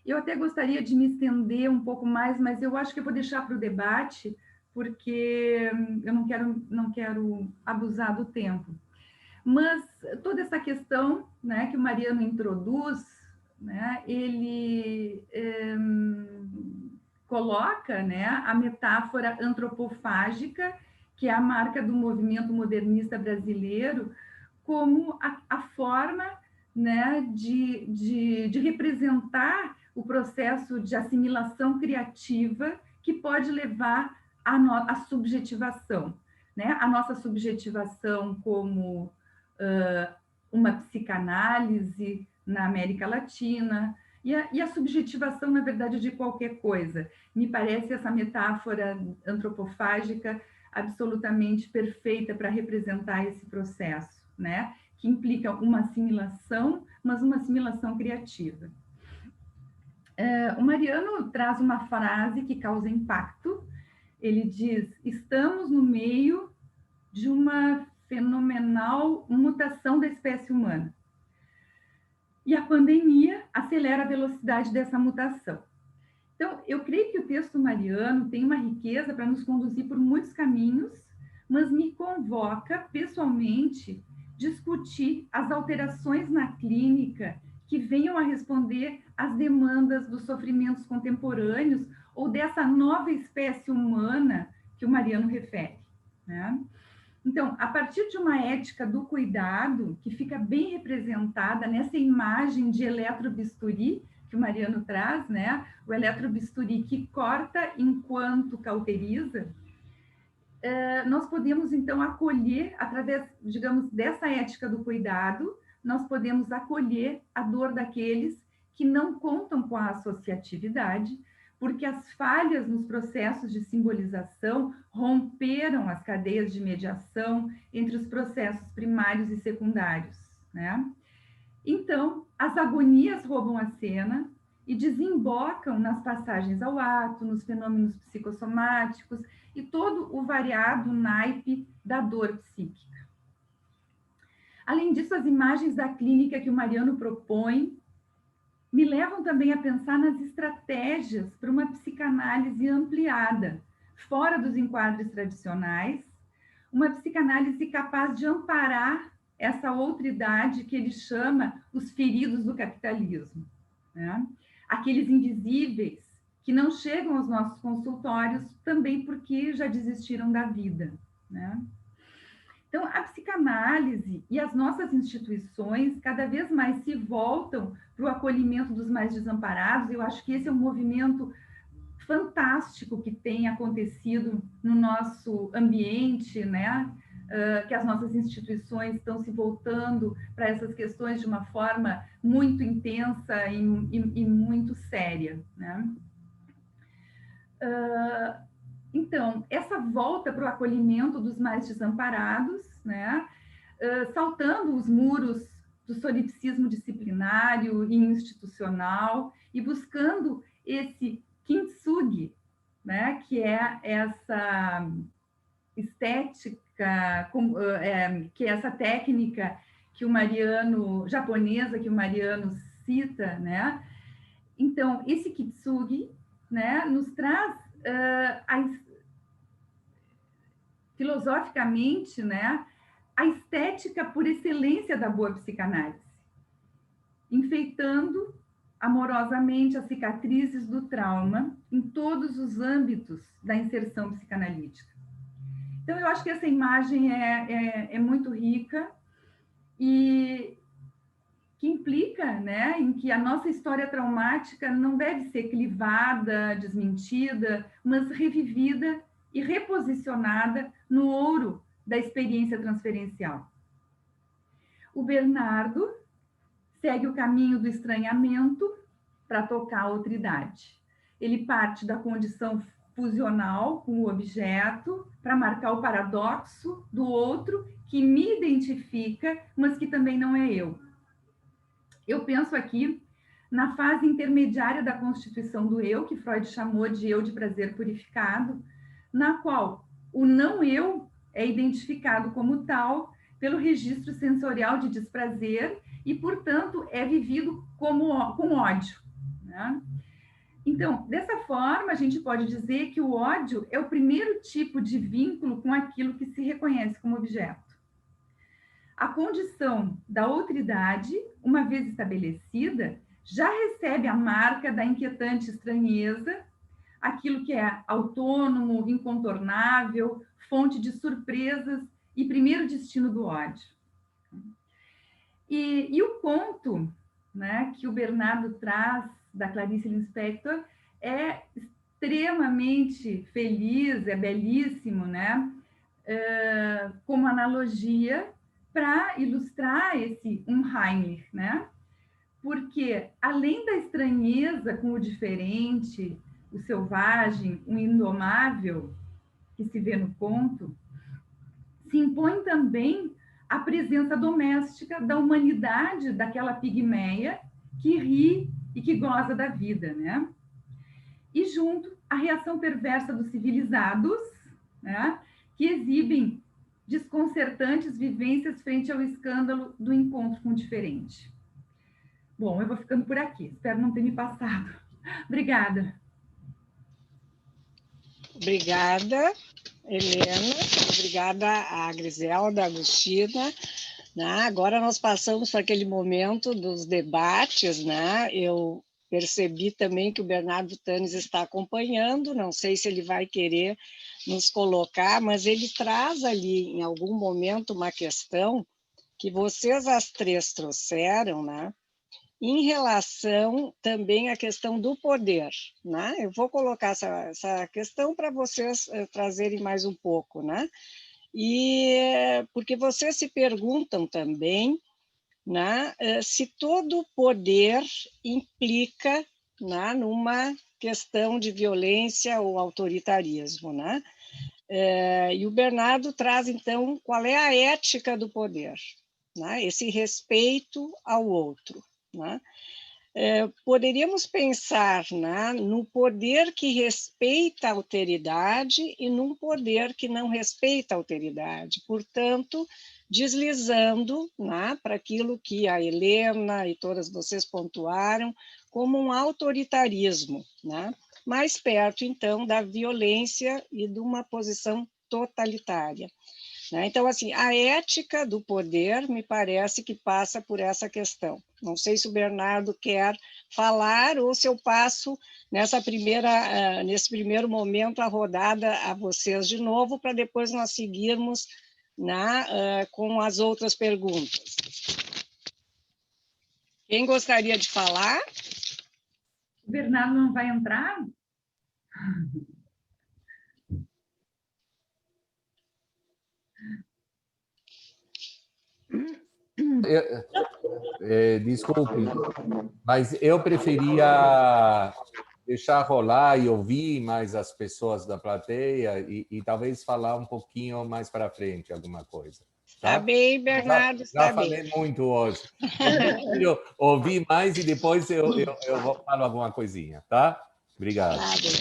Eu até gostaria de me estender um pouco mais, mas eu acho que eu vou deixar para o debate, porque eu não quero abusar do tempo. Mas toda essa questão, né, que o Mariano introduz, né, ele coloca, né, a metáfora antropofágica, que é a marca do movimento modernista brasileiro, como a forma, né, de representar o processo de assimilação criativa que pode levar à subjetivação, né? A nossa subjetivação como uma psicanálise na América Latina, e a subjetivação, na verdade, de qualquer coisa. Me parece essa metáfora antropofágica absolutamente perfeita para representar esse processo, né? Que implica uma assimilação, mas uma assimilação criativa. O Mariano traz uma frase que causa impacto. Ele diz: estamos no meio de uma fenomenal mutação da espécie humana. E a pandemia acelera a velocidade dessa mutação. Então, eu creio que o texto mariano tem uma riqueza para nos conduzir por muitos caminhos, mas me convoca, pessoalmente, discutir as alterações na clínica que venham a responder às demandas dos sofrimentos contemporâneos ou dessa nova espécie humana que o Mariano refere, né? Então, a partir de uma ética do cuidado, que fica bem representada nessa imagem de eletrobisturi que o Mariano traz, né? O eletrobisturi que corta enquanto cauteriza, nós podemos, então, acolher, através, digamos, dessa ética do cuidado, nós podemos acolher a dor daqueles que não contam com a associatividade, porque as falhas nos processos de simbolização romperam as cadeias de mediação entre os processos primários e secundários, né? Então, as agonias roubam a cena e desembocam nas passagens ao ato, nos fenômenos psicossomáticos e todo o variado naipe da dor psíquica. Além disso, as imagens da clínica que o Mariano propõe me levam também a pensar nas estratégias para uma psicanálise ampliada, fora dos enquadres tradicionais, uma psicanálise capaz de amparar essa outridade que ele chama os feridos do capitalismo, né? Aqueles invisíveis que não chegam aos nossos consultórios também porque já desistiram da vida, né? Então, a psicanálise e as nossas instituições cada vez mais se voltam para o acolhimento dos mais desamparados. Eu acho que esse é um movimento fantástico que tem acontecido no nosso ambiente, né? Que as nossas instituições estão se voltando para essas questões de uma forma muito intensa e muito séria, né? Então, essa volta para o acolhimento dos mais desamparados, né, saltando os muros do solipsismo disciplinário e institucional e buscando esse kintsugi, né, que é essa estética, que é essa técnica que o Mariano, japonesa, que o Mariano cita, né? Então, esse kintsugi, né, nos traz filosoficamente, né, a estética por excelência da boa psicanálise, enfeitando amorosamente as cicatrizes do trauma em todos os âmbitos da inserção psicanalítica. Então, eu acho que essa imagem é muito rica e que implica, né, em que a nossa história traumática não deve ser clivada, desmentida, mas revivida e reposicionada no ouro da experiência transferencial. O Bernardo segue o caminho do estranhamento para tocar a outridade. Ele parte da condição fusional com o objeto para marcar o paradoxo do outro que me identifica, mas que também não é eu. Eu penso aqui na fase intermediária da constituição do eu, que Freud chamou de eu de prazer purificado, na qual o não eu é identificado como tal pelo registro sensorial de desprazer e, portanto, é vivido com ódio, né? Então, dessa forma, a gente pode dizer que o ódio é o primeiro tipo de vínculo com aquilo que se reconhece como objeto. A condição da outridade, uma vez estabelecida, já recebe a marca da inquietante estranheza, aquilo que é autônomo, incontornável, fonte de surpresas e primeiro destino do ódio. E o conto, né, que o Bernardo traz da Clarice Lispector é extremamente feliz, é belíssimo, né, como analogia para ilustrar esse Unheimlich, né? porque além da estranheza com o diferente, o selvagem, o indomável, que se vê no conto, se impõe também a presença doméstica da humanidade daquela pigmeia que ri e que goza da vida, né? E junto a reação perversa dos civilizados, né, que exibem desconcertantes vivências frente ao escândalo do encontro com o diferente. Bom, eu vou ficando por aqui. Espero não ter me passado. Obrigada. Obrigada, Helena. Obrigada a Griselda, a Agostina. Né? Agora nós passamos para aquele momento dos debates. Né? Eu percebi também que o Bernardo Tanis está acompanhando, não sei se ele vai querer nos colocar, mas ele traz ali, em algum momento, uma questão que vocês as três trouxeram, né? Em relação também à questão do poder. Né? Eu vou colocar essa questão para vocês trazerem mais um pouco. Né? E porque vocês se perguntam também, né, se todo poder implica, né, numa questão de violência ou autoritarismo. Né? E o Bernardo traz, então, qual é a ética do poder, né? Esse respeito ao outro. Né? Poderíamos pensar, né, no poder que respeita a alteridade e num poder que não respeita a alteridade, portanto, deslizando, né, para aquilo que a Helena e todas vocês pontuaram como um autoritarismo, né, mais perto, então, da violência e de uma posição totalitária. Então, assim, a ética do poder me parece que passa por essa questão. Não sei se o Bernardo quer falar ou se eu passo nesse primeiro momento a rodada a vocês de novo, para depois nós seguirmos, né, com as outras perguntas. Quem gostaria de falar? O Bernardo não vai entrar? Desculpe, mas eu preferia deixar rolar e ouvir mais as pessoas da plateia e talvez falar um pouquinho mais para frente alguma coisa. Tá bem, Bernardo, já falei muito hoje. Eu prefiro ouvir mais e depois eu falo alguma coisinha, tá? Obrigado. Tá bem.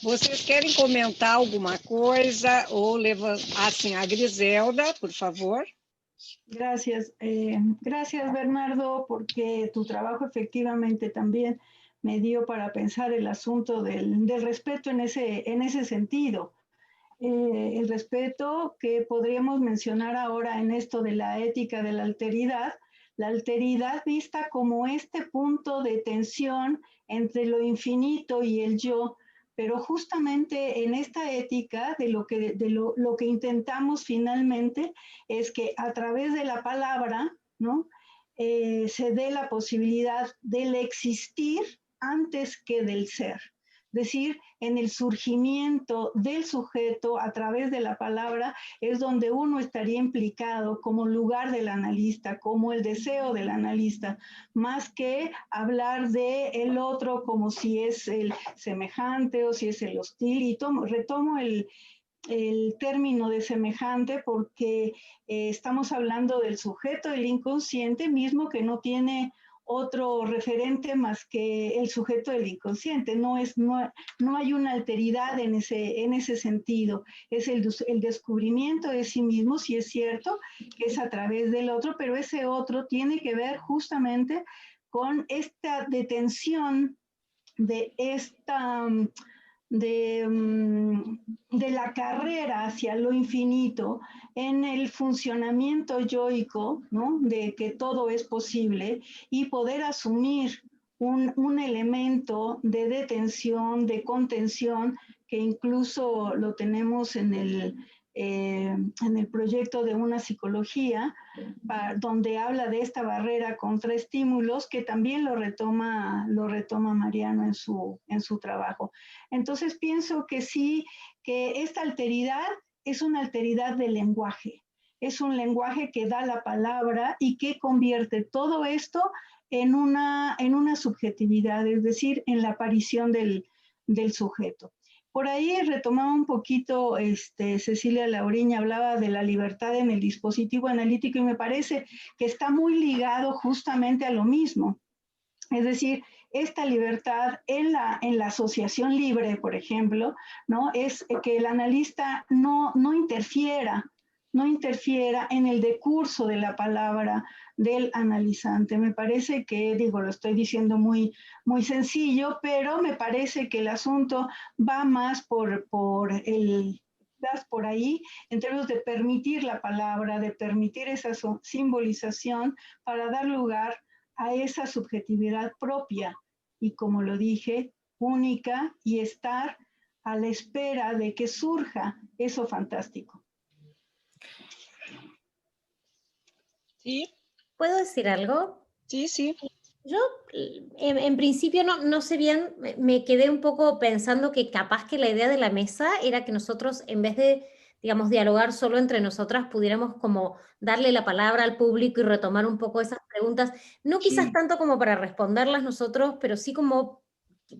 Vocês querem comentar alguma coisa ou levantar, assim, a Griselda, por favor? Gracias. Gracias, Bernardo, porque tu trabajo efectivamente también me dio para pensar el asunto del respeto en ese sentido. El respeto que podríamos mencionar ahora en esto de la ética de la alteridad vista como este punto de tensión entre lo infinito y el yo, pero justamente en esta ética lo que intentamos finalmente es que a través de la palabra, ¿no? Se dé la posibilidad del existir antes que del ser. Es decir, en el surgimiento del sujeto a través de la palabra es donde uno estaría implicado como lugar del analista, como el deseo del analista, más que hablar de el otro como si es el semejante o si es el hostil. Y retomo el término de semejante porque estamos hablando del sujeto del inconsciente mismo que no tiene otro referente más que el sujeto del inconsciente. No hay una alteridad en ese sentido. Es el descubrimiento de sí mismo, si es cierto, que es a través del otro, pero ese otro tiene que ver justamente con esta detención de la carrera hacia lo infinito en el funcionamiento yoico, ¿no? De que todo es posible y poder asumir un elemento de detención, de contención, que incluso lo tenemos en el proyecto de una psicología, donde habla de esta barrera contra estímulos, que también lo retoma Mariano en su trabajo. Entonces pienso que sí, que esta alteridad es una alteridad del lenguaje. Es un lenguaje que da la palabra y que convierte todo esto en una subjetividad, es decir, en la aparición del sujeto. Por ahí retomaba un poquito, Cecilia Lauriña hablaba de la libertad en el dispositivo analítico y me parece que está muy ligado justamente a lo mismo. Es decir, esta libertad en la asociación libre, por ejemplo, ¿no? Es que el analista no interfiera en el decurso de la palabra del analizante. Me parece que, digo, lo estoy diciendo muy, muy sencillo, pero me parece que el asunto va más por ahí, en términos de permitir la palabra, de permitir esa simbolización para dar lugar a esa subjetividad propia y, como lo dije, única, y estar a la espera de que surja eso fantástico. Sí. ¿Puedo decir algo? Sí, sí. Yo, en principio, no sé bien, me quedé un poco pensando que capaz que la idea de la mesa era que nosotros, en vez de, digamos, dialogar solo entre nosotras, pudiéramos como darle la palabra al público y retomar un poco esas preguntas, no quizás tanto como para responderlas nosotros, pero sí como,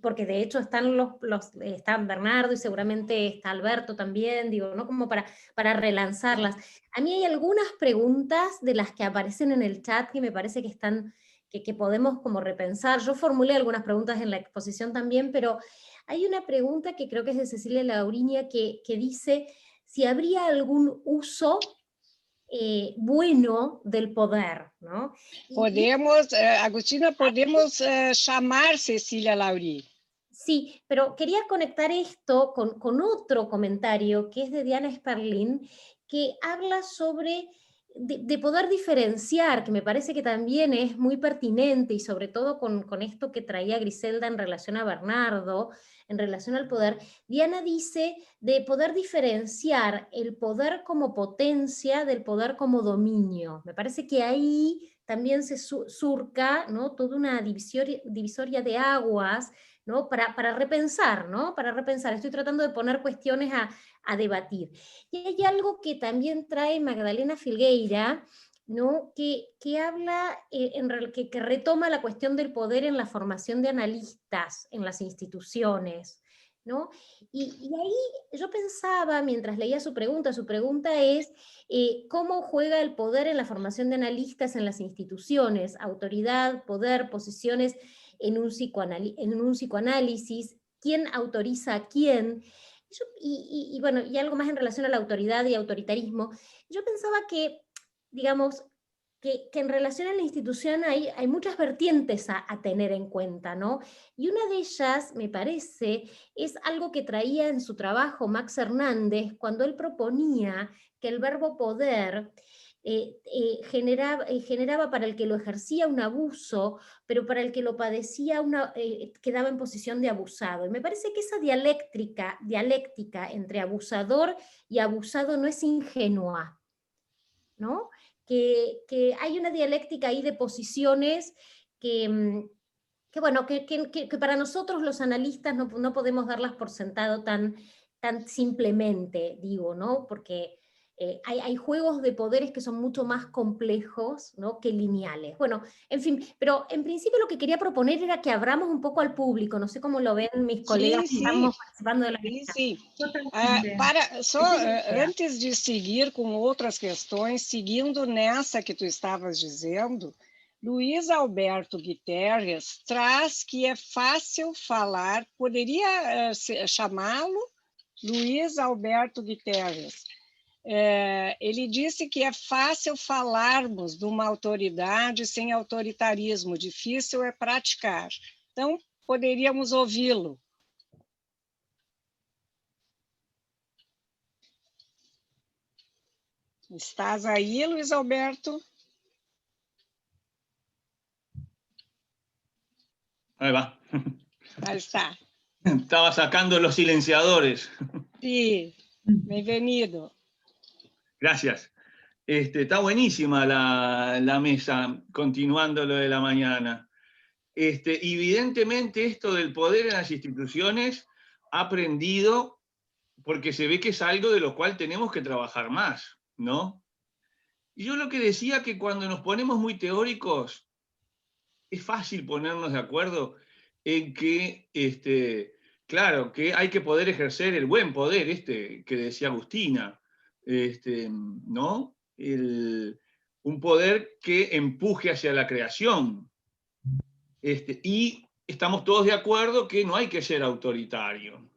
porque de hecho están están Bernardo y seguramente está Alberto también, digo, ¿no? Como para relanzarlas. A mí hay algunas preguntas de las que aparecen en el chat que me parece que están... Que podemos como repensar. Yo formulé algunas preguntas en la exposición también, pero hay una pregunta que creo que es de Cecilia Lauriña que dice si habría algún uso bueno del poder, ¿no? Podemos, Agustina, podemos llamar Cecilia Lauriña. Sí, pero quería conectar esto con otro comentario que es de Diana Sperlin, que habla sobre de poder diferenciar, que me parece que también es muy pertinente, y sobre todo con esto que traía Griselda en relación a Bernardo, en relación al poder. Diana dice de poder diferenciar el poder como potencia del poder como dominio. Me parece que ahí también se surca, ¿no?, toda una divisoria de aguas, ¿no?, para repensar, ¿no? Para repensar. Estoy tratando de poner cuestiones a debatir. Y hay algo que también trae Magdalena Filgueira, ¿no?, que habla, que retoma la cuestión del poder en la formación de analistas en las instituciones, ¿no? Y ahí yo pensaba, mientras leía su pregunta es ¿cómo juega el poder en la formación de analistas en las instituciones? Autoridad, poder, posiciones en un psicoanálisis, quién autoriza a quién, y bueno, y algo más en relación a la autoridad y autoritarismo. Yo pensaba que, digamos, que en relación a la institución hay muchas vertientes a tener en cuenta, ¿no? Y una de ellas, me parece, es algo que traía en su trabajo Max Hernández cuando él proponía que el verbo poder generaba para el que lo ejercía un abuso, pero para el que lo padecía quedaba en posición de abusado. Y me parece que esa dialéctica entre abusador y abusado no es ingenua, ¿no? Que hay una dialéctica ahí de posiciones que bueno, que para nosotros los analistas no podemos darlas por sentado tan simplemente, digo, ¿no? Porque hay juegos de poderes que son mucho más complejos, ¿no?, que lineales. Bueno, en fin, pero en principio lo que quería proponer era que abramos un poco al público. No sé cómo lo ven mis colegas que estamos participando de la mesa. Sim. Antes de seguir com outras questões, seguindo nessa que tu estavas dizendo, Luiz Alberto Guterres traz que é fácil falar, poderia chamá-lo Luiz Alberto Guterres. Ele disse que é fácil falarmos de uma autoridade sem autoritarismo, difícil é praticar. Então, poderíamos ouvi-lo. ¿Estás ahí, Luis Alberto? Ahí va. Ahí está. Estaba sacando los silenciadores. Sí, bienvenido. Gracias. Está buenísima la mesa, continuando lo de la mañana. Evidentemente esto del poder en las instituciones ha aprendido porque se ve que es algo de lo cual tenemos que trabajar más, ¿no? Y yo lo que decía que cuando nos ponemos muy teóricos, es fácil ponernos de acuerdo en que, claro, que hay que poder ejercer el buen poder, que decía Agustina, ¿no? Un poder que empuje hacia la creación. Y estamos todos de acuerdo que no hay que ser autoritario.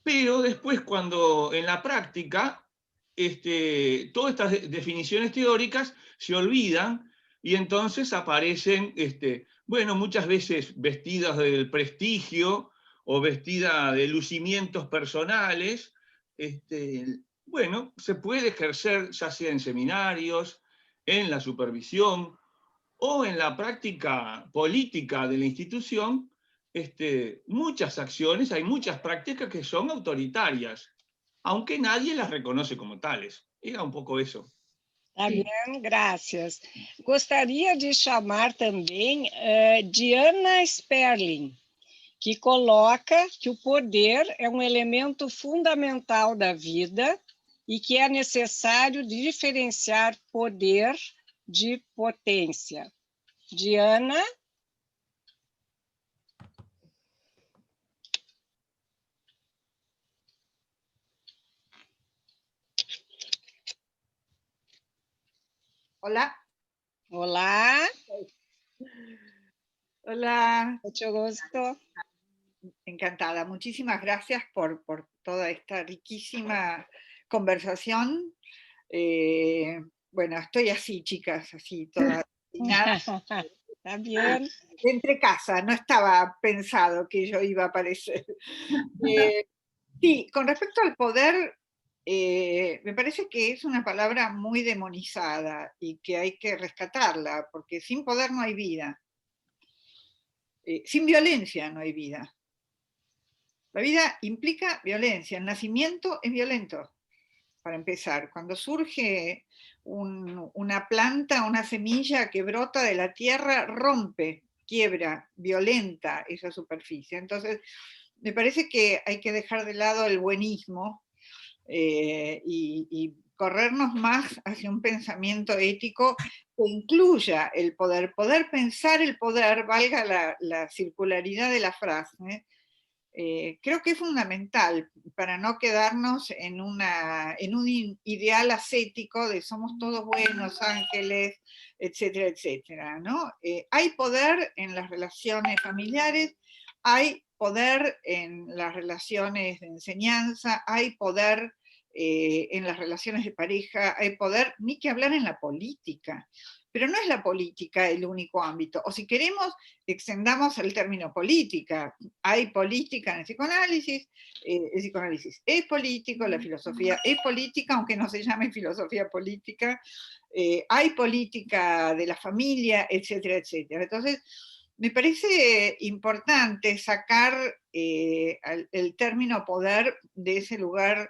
Pero después, cuando en la práctica, todas estas definiciones teóricas se olvidan y entonces aparecen, bueno, muchas veces vestidas del prestigio o vestidas de lucimientos personales. Bueno, se puede ejercer ya sea en seminarios, en la supervisión o en la práctica política de la institución, muchas acciones, hay muchas prácticas que son autoritarias, aunque nadie las reconoce como tales. Era un poco eso. Tá bem, graças. Gostaria de chamar também Diana Sperling, que coloca que o poder é um elemento fundamental da vida e que é necessário diferenciar poder de potência. Diana? Hola. Olá. Hola. Mucho gusto. Encantada. Muchísimas gracias por toda esta riquísima conversación. Bueno, estoy así, chicas, así, toda nada. Está bien. Entre casa, no estaba pensado que yo iba a aparecer. Sí, con respecto al poder, me parece que es una palabra muy demonizada y que hay que rescatarla, porque sin poder no hay vida. Sin violencia no hay vida. La vida implica violencia, el nacimiento es violento, para empezar. Cuando surge una planta, una semilla que brota de la tierra, rompe, quiebra, violenta esa superficie. Entonces, me parece que hay que dejar de lado el buenismo y corrernos más hacia un pensamiento ético que incluya el poder. Poder pensar el poder, valga la circularidad de la frase, creo que es fundamental para no quedarnos en un ideal ascético de somos todos buenos, ángeles, etcétera, etcétera, ¿no? Hay poder en las relaciones familiares, hay poder en las relaciones de enseñanza, hay poder en las relaciones de pareja, hay poder, ni que hablar en la política. Pero no es la política el único ámbito. O si queremos, extendamos el término política. Hay política en el psicoanálisis es político, la filosofía es política, aunque no se llame filosofía política. Hay política de la familia, etcétera, etcétera. Entonces, me parece importante sacar el término poder de ese lugar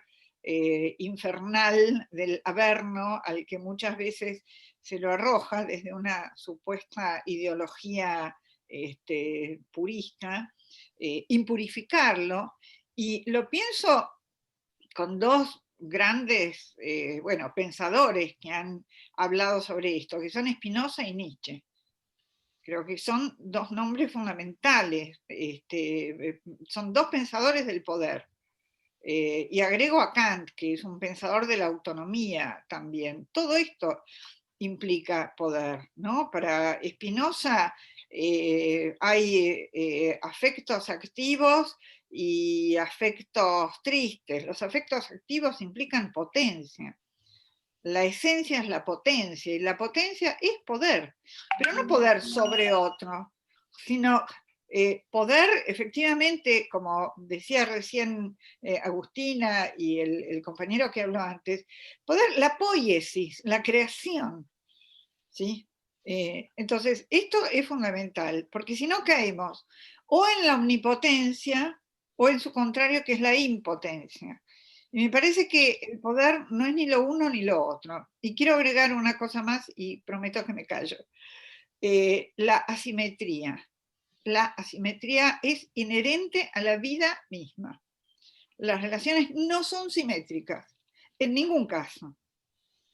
infernal del averno al que muchas veces se lo arroja desde una supuesta ideología purista, impurificarlo, y lo pienso con dos grandes pensadores que han hablado sobre esto, que son Spinoza y Nietzsche. Creo que son dos nombres fundamentales, son dos pensadores del poder. Y agrego a Kant, que es un pensador de la autonomía también. Todo esto implica poder, ¿no? Para Spinoza hay afectos activos y afectos tristes. Los afectos activos implican potencia. La esencia es la potencia, y la potencia es poder, pero no poder sobre otro, sino poder, efectivamente, como decía recién Agustina y el compañero que habló antes, poder, la poiesis, la creación, ¿sí? Entonces, esto es fundamental, porque si no caemos o en la omnipotencia o en su contrario, que es la impotencia. Y me parece que el poder no es ni lo uno ni lo otro. Y quiero agregar una cosa más y prometo que me callo. La asimetría. La asimetría es inherente a la vida misma. Las relaciones no son simétricas, en ningún caso.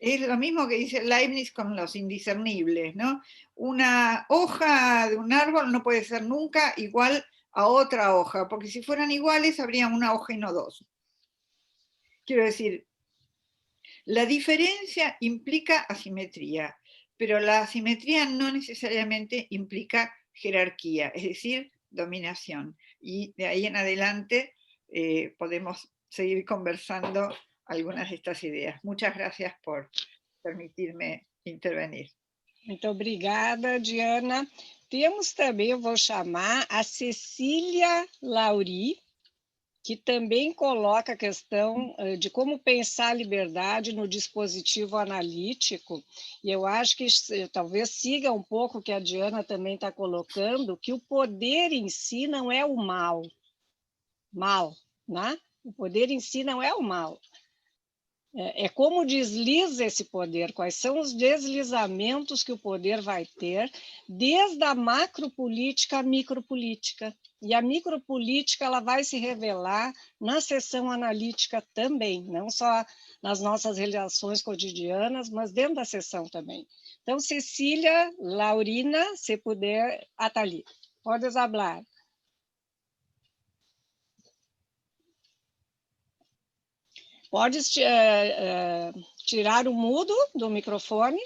Es lo mismo que dice Leibniz con los indiscernibles, ¿no? Una hoja de un árbol no puede ser nunca igual a otra hoja, porque si fueran iguales habría una hoja y no dos. Quiero decir, la diferencia implica asimetría, pero la asimetría no necesariamente implica jerarquía, es decir, dominación. Y de ahí en adelante podemos seguir conversando algunas de estas ideas. Muchas gracias por permitirme intervenir. Muito obrigada, Diana. Temos também, eu vou chamar a Cecília Lauri, que também coloca a questão de como pensar a liberdade no dispositivo analítico, e eu acho que talvez siga um pouco o que a Diana também está colocando, que o poder em si não é o mal, né? O poder em si não é o mal. É como desliza esse poder, quais são os deslizamentos que o poder vai ter, desde a macropolítica à micropolítica. E a micropolítica ela vai se revelar na seção analítica também, não só nas nossas relações cotidianas, mas dentro da seção também. Então, Cecília, Laurina, se puder, Atali, podes falar. Podes tirar o mudo do microfone?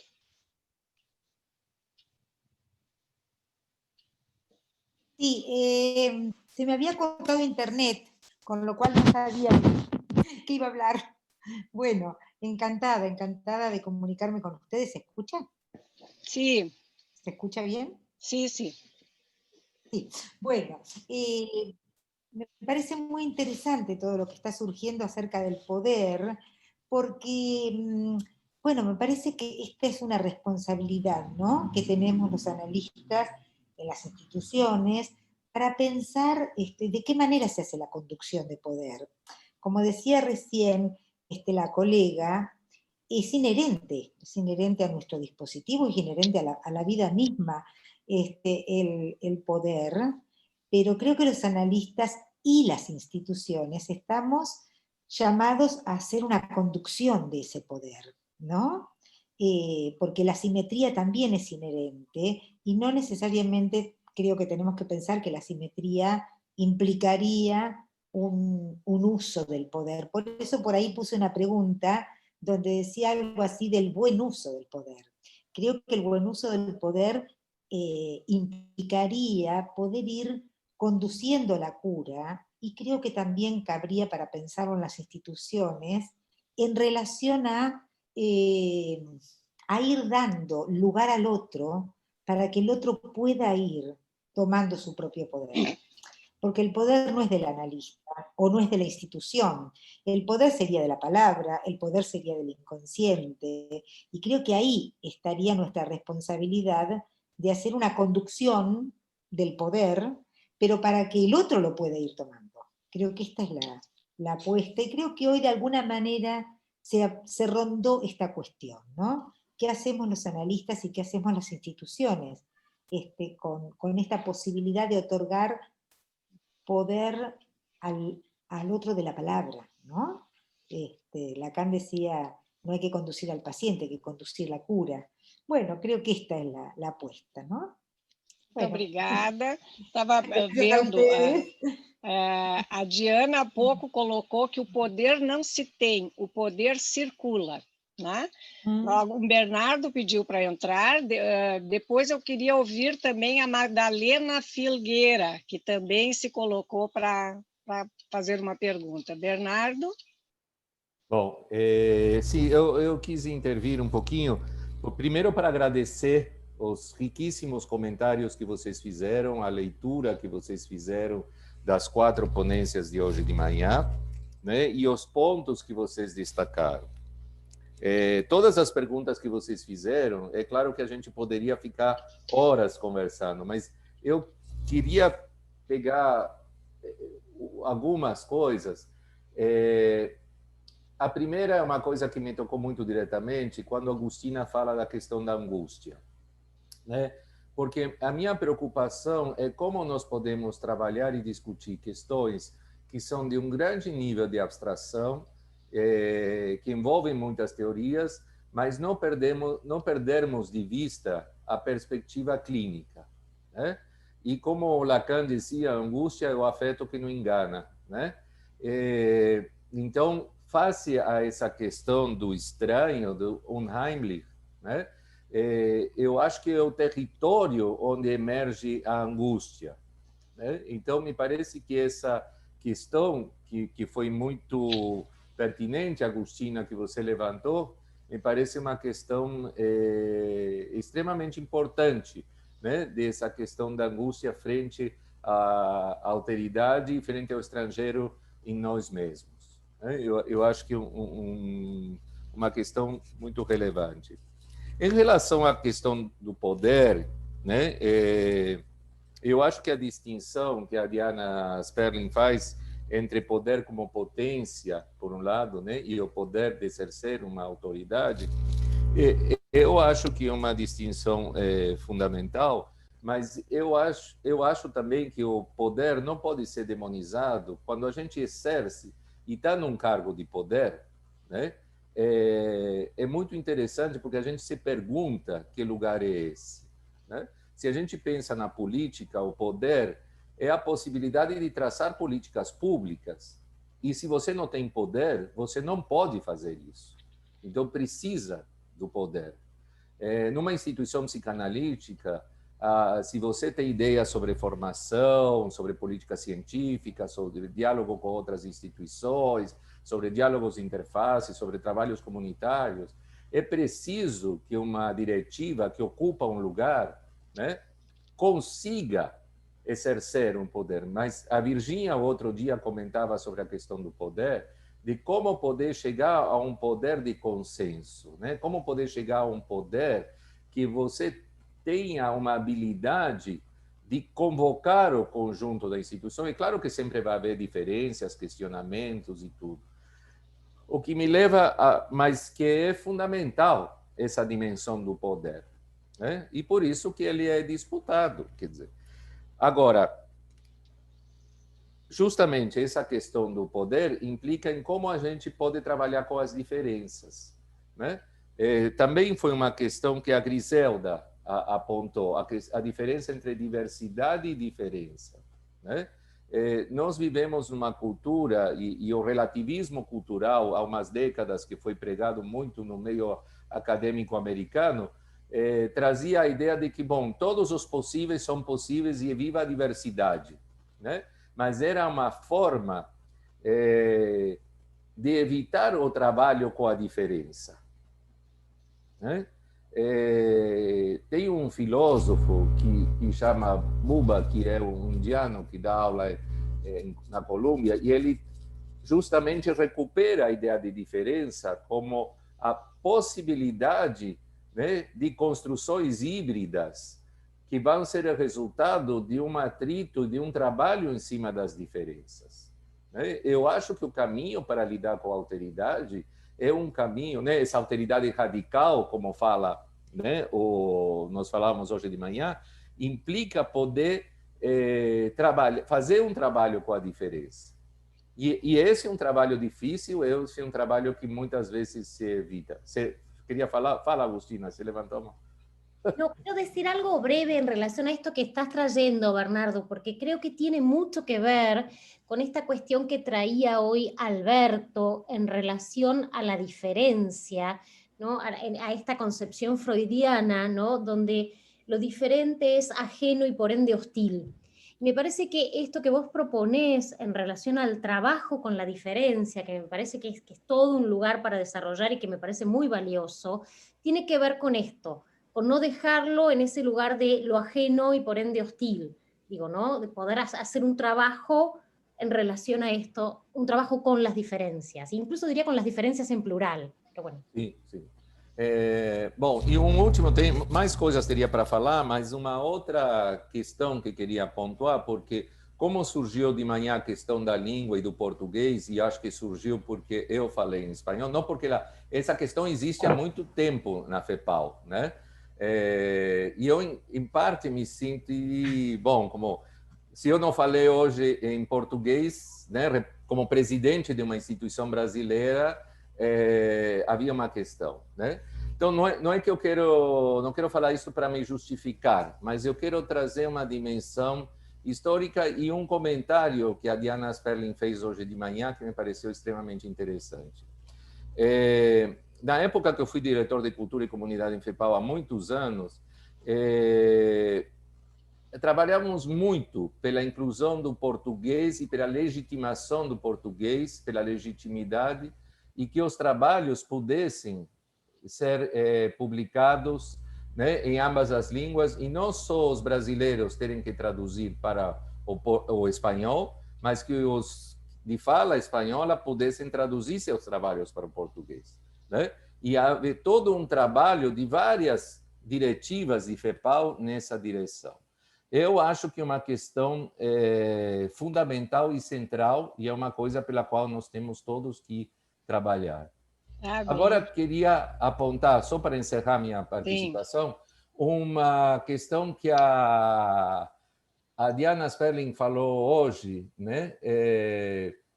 Sí, se me había cortado internet, con lo cual no sabía que iba a hablar. Bueno, encantada de comunicarme con ustedes. ¿Se escucha? Sí. ¿Se escucha bien? Sí, sí. Sí, bueno, me parece muy interesante todo lo que está surgiendo acerca del poder, porque, bueno, me parece que esta es una responsabilidad, ¿no?, que tenemos los analistas en las instituciones para pensar de qué manera se hace la conducción de poder. Como decía recién la colega, es inherente a nuestro dispositivo, es inherente a la vida misma el poder, pero creo que los analistas y las instituciones estamos llamados a hacer una conducción de ese poder, ¿no? Porque la simetría también es inherente y no necesariamente creo que tenemos que pensar que la simetría implicaría un uso del poder. Por eso por ahí puse una pregunta donde decía algo así del buen uso del poder. Creo que el buen uso del poder implicaría poder ir conduciendo la cura, y creo que también cabría para pensarlo en las instituciones en relación a ir dando lugar al otro para que el otro pueda ir tomando su propio poder. Porque el poder no es del analista o no es de la institución, el poder sería de la palabra, el poder sería del inconsciente, y creo que ahí estaría nuestra responsabilidad de hacer una conducción del poder, pero para que el otro lo pueda ir tomando. Creo que esta es la apuesta, y creo que hoy de alguna manera se rondó esta cuestión, ¿no? ¿Qué hacemos los analistas y qué hacemos las instituciones con esta posibilidad de otorgar poder al otro de la palabra, ¿no? Lacan decía, no hay que conducir al paciente, hay que conducir la cura. Bueno, creo que esta es la apuesta, ¿no? Bueno. Obrigada. Estava vendo, a Diana há pouco colocou que o poder não se tem, o poder circula, né? Logo, o Bernardo pediu para entrar, depois eu queria ouvir também a Madalena Filgueira, que também se colocou para fazer uma pergunta. Bernardo? Bom, sim, eu quis intervir um pouquinho, primeiro para agradecer os riquíssimos comentários que vocês fizeram, a leitura que vocês fizeram das 4 ponências de hoje de manhã, né, e os pontos que vocês destacaram. Todas as perguntas que vocês fizeram, é claro que a gente poderia ficar horas conversando, mas eu queria pegar algumas coisas. A primeira é uma coisa que me tocou muito diretamente, quando a Agustina fala da questão da angústia, né? Porque a minha preocupação é como nós podemos trabalhar e discutir questões que são de um grande nível de abstração, que envolvem muitas teorias, mas não perdermos de vista a perspectiva clínica, né? E como Lacan dizia, a angústia é o afeto que não engana, né? Então, face a essa questão do estranho, do unheimlich, né? Eu acho que é o território onde emerge a angústia, né? Então, me parece que essa questão, que foi muito pertinente, Agustina, que você levantou, me parece uma questão extremamente importante, né? Dessa questão da angústia frente à alteridade, frente ao estrangeiro em nós mesmos, né? Eu acho que uma questão muito relevante. Em relação à questão do poder, né? Eu acho que a distinção que a Diana Sperling faz entre poder como potência, por um lado, né, e o poder de exercer uma autoridade, eu acho que é uma distinção fundamental, mas eu acho também que o poder não pode ser demonizado quando a gente exerce e está num cargo de poder, né? É muito interessante porque a gente se pergunta que lugar é esse, né? Se a gente pensa na política, o poder é a possibilidade de traçar políticas públicas. E se você não tem poder, você não pode fazer isso. Então, precisa do poder. Numa instituição psicanalítica, se você tem ideias sobre formação, sobre política científica, sobre diálogo com outras instituições, sobre diálogos de interface, sobre trabalhos comunitários, é preciso que uma diretiva que ocupa um lugar, né, consiga exercer um poder. Mas a Virginia outro dia comentava sobre a questão do poder, de como poder chegar a um poder de consenso, né? Como poder chegar a um poder que você tenha uma habilidade de convocar o conjunto da instituição. É claro que sempre vai haver diferenças, questionamentos e tudo. O que me leva mas que é fundamental essa dimensão do poder, né? E por isso que ele é disputado, quer dizer. Agora, justamente essa questão do poder implica em como a gente pode trabalhar com as diferenças, né? Também foi uma questão que a Griselda apontou, a diferença entre diversidade e diferença, né? Nós vivemos numa cultura, e o relativismo cultural, há umas décadas que foi pregado muito no meio acadêmico americano, trazia a ideia de que, bom, todos os possíveis são possíveis e viva a diversidade, né? Mas era uma forma de evitar o trabalho com a diferença, né? Tem um filósofo que chama Buba, que é um indiano que dá aula na Colômbia, e ele justamente recupera a ideia de diferença como a possibilidade, né, de construções híbridas que vão ser o resultado de um atrito, de um trabalho em cima das diferenças, né? Eu acho que o caminho para lidar com a alteridade é um caminho, né, essa alteridade radical, como fala, né, nós falávamos hoje de manhã, implica poder fazer um trabalho com a diferença. E esse é um trabalho difícil, esse é um trabalho que muitas vezes se evita. Você queria falar? Fala, Agustina, se levantou a mão. No, quiero decir algo breve en relación a esto que estás trayendo, Bernardo, porque creo que tiene mucho que ver con esta cuestión que traía hoy Alberto en relación a la diferencia, ¿no? A esta concepción freudiana, ¿no? Donde lo diferente es ajeno y por ende hostil. Me parece que esto que vos proponés en relación al trabajo con la diferencia, que me parece que es todo un lugar para desarrollar y que me parece muy valioso, tiene que ver con esto, con no dejarlo en ese lugar de lo ajeno y por ende hostil, digo, ¿no? De poder hacer un trabajo en relación a esto, un trabajo con las diferencias, incluso diría con las diferencias en plural, pero bueno. Sim, sim. Bom, e último, tem mais coisas teria para falar, mas uma outra questão que queria pontuar, porque como surgiu de manhã a questão da língua e do português, e acho que surgiu porque eu falei em espanhol, não porque essa questão existe há muito tempo na FEPAL, né? E eu, em parte, me senti, bom, como se eu não falei hoje em português, né, como presidente de uma instituição brasileira, havia uma questão, né? Então, não é que eu não quero falar isso para me justificar, mas eu quero trazer uma dimensão histórica e um comentário que a Diana Sperling fez hoje de manhã que me pareceu extremamente interessante. Na época que eu fui diretor de Cultura e Comunidade em FEPAL, há muitos anos, trabalhamos muito pela inclusão do português e pela legitimação do português, pela legitimidade, e que os trabalhos pudessem ser publicados, né, em ambas as línguas, e não só os brasileiros terem que traduzir para o espanhol, mas que os de fala espanhola pudessem traduzir seus trabalhos para o português, né? E haver todo um trabalho de várias diretivas de FEPAL nessa direção. Eu acho que é uma questão fundamental e central, e é uma coisa pela qual nós temos todos que trabalhar. Agora, queria apontar, só para encerrar minha participação, sim, uma questão que a Diana Sperling falou hoje, né?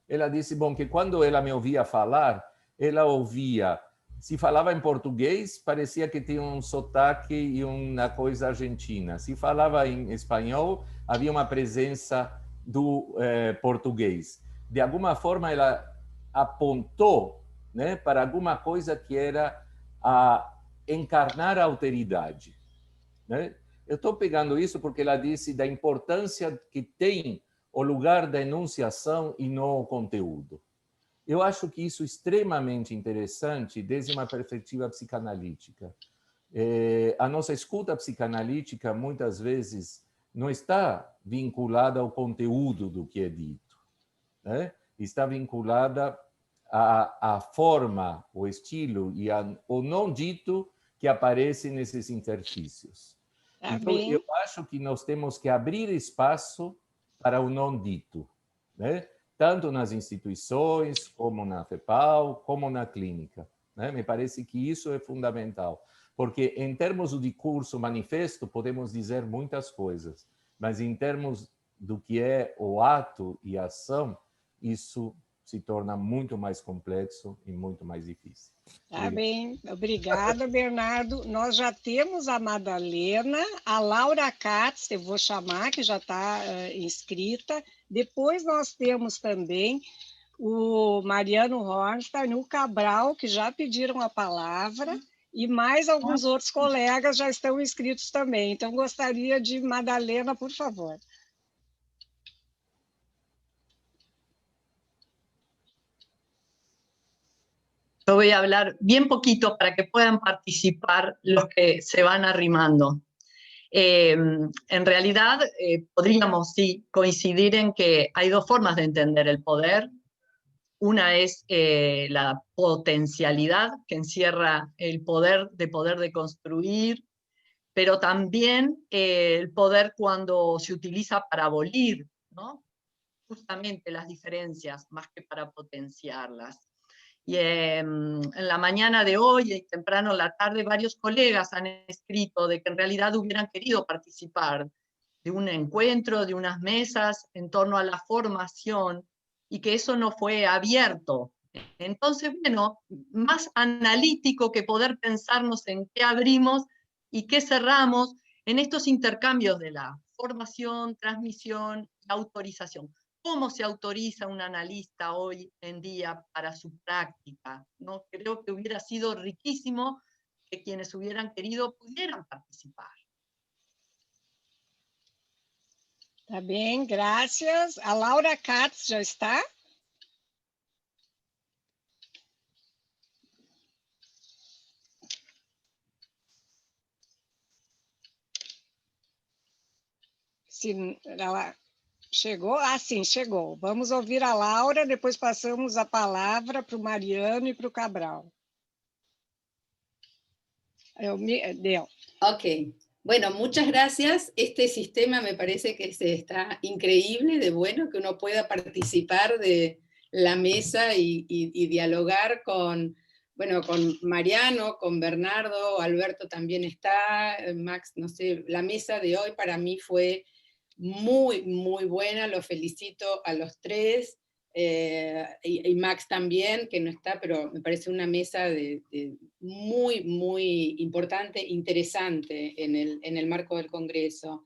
Ela disse, bom, que quando ela me ouvia falar, ela ouvia, se falava em português, parecia que tinha um sotaque e uma coisa argentina. Se falava em espanhol, havia uma presença do português. De alguma forma, ela apontou, né, para alguma coisa que era encarnar a alteridade, né? Eu estou pegando isso porque ela disse da importância que tem o lugar da enunciação e não o conteúdo. Eu acho que isso é extremamente interessante desde uma perspectiva psicanalítica. A nossa escuta psicanalítica, muitas vezes, não está vinculada ao conteúdo do que é dito, né? Está vinculada à forma, o estilo e o não dito que aparece nesses interstícios. Então, eu acho que nós temos que abrir espaço para o não dito, né? Tanto nas instituições, como na FEPAL, como na clínica, né? Me parece que isso é fundamental, porque em termos de curso manifesto podemos dizer muitas coisas, mas em termos do que é o ato e a ação, isso se torna muito mais complexo e muito mais difícil. Tá bem, obrigada, Bernardo. Nós já temos a Madalena, a Laura Katz, eu vou chamar, que já está inscrita. Depois nós temos também o Mariano Hornstein, o Cabral, que já pediram a palavra, e mais alguns outros colegas já estão inscritos também. Então, gostaria de Madalena, por favor. Yo voy a hablar bien poquito para que puedan participar los que se van arrimando. En realidad, podríamos sí coincidir en que hay dos formas de entender el poder. Una es la potencialidad que encierra el poder de construir, pero también el poder cuando se utiliza para abolir, ¿no? Justamente las diferencias más que para potenciarlas. Y en la mañana de hoy y temprano en la tarde varios colegas han escrito de que en realidad hubieran querido participar de un encuentro, de unas mesas en torno a la formación y que eso no fue abierto. Entonces, bueno, más analítico que poder pensarnos en qué abrimos y qué cerramos en estos intercambios de la formación, transmisión y autorización. ¿Cómo se autoriza un analista hoy en día para su práctica? ¿No? Creo que hubiera sido riquísimo que quienes hubieran querido pudieran participar. Tá bem, graças. A Laura Katz já está? Se ela chegou? Ah, sim, chegou. Vamos ouvir a Laura, depois passamos a palavra para o Mariano e para o Cabral. Deu. Ok. Bueno, muchas gracias. Este sistema me parece que está increíble, de bueno, que uno pueda participar de la mesa y dialogar con, bueno, con Mariano, con Bernardo, Alberto también está, Max, no sé, la mesa de hoy para mí fue muy, muy buena, los felicito a los tres. y Max también, que no está, pero me parece una mesa muy, muy importante, interesante en el marco del Congreso.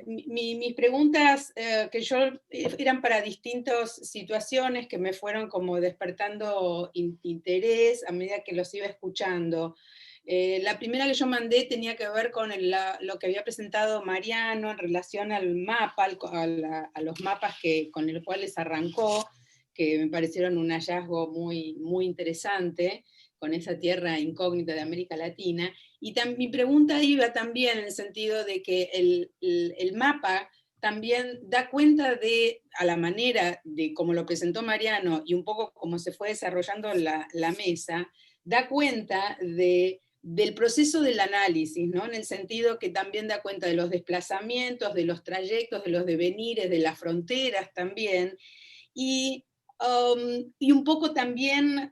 Mis preguntas que yo eran para distintas situaciones que me fueron como despertando interés a medida que los iba escuchando. La primera que yo mandé tenía que ver con lo que había presentado Mariano en relación al mapa, a los mapas con los cuales arrancó, que me parecieron un hallazgo muy, muy interesante, con esa tierra incógnita de América Latina. Y mi pregunta iba también en el sentido de que el mapa también da cuenta a la manera de cómo lo presentó Mariano y un poco cómo se fue desarrollando la mesa, da cuenta del proceso del análisis, ¿no? En el sentido que también da cuenta de los desplazamientos, de los trayectos, de los devenires, de las fronteras también, y un poco también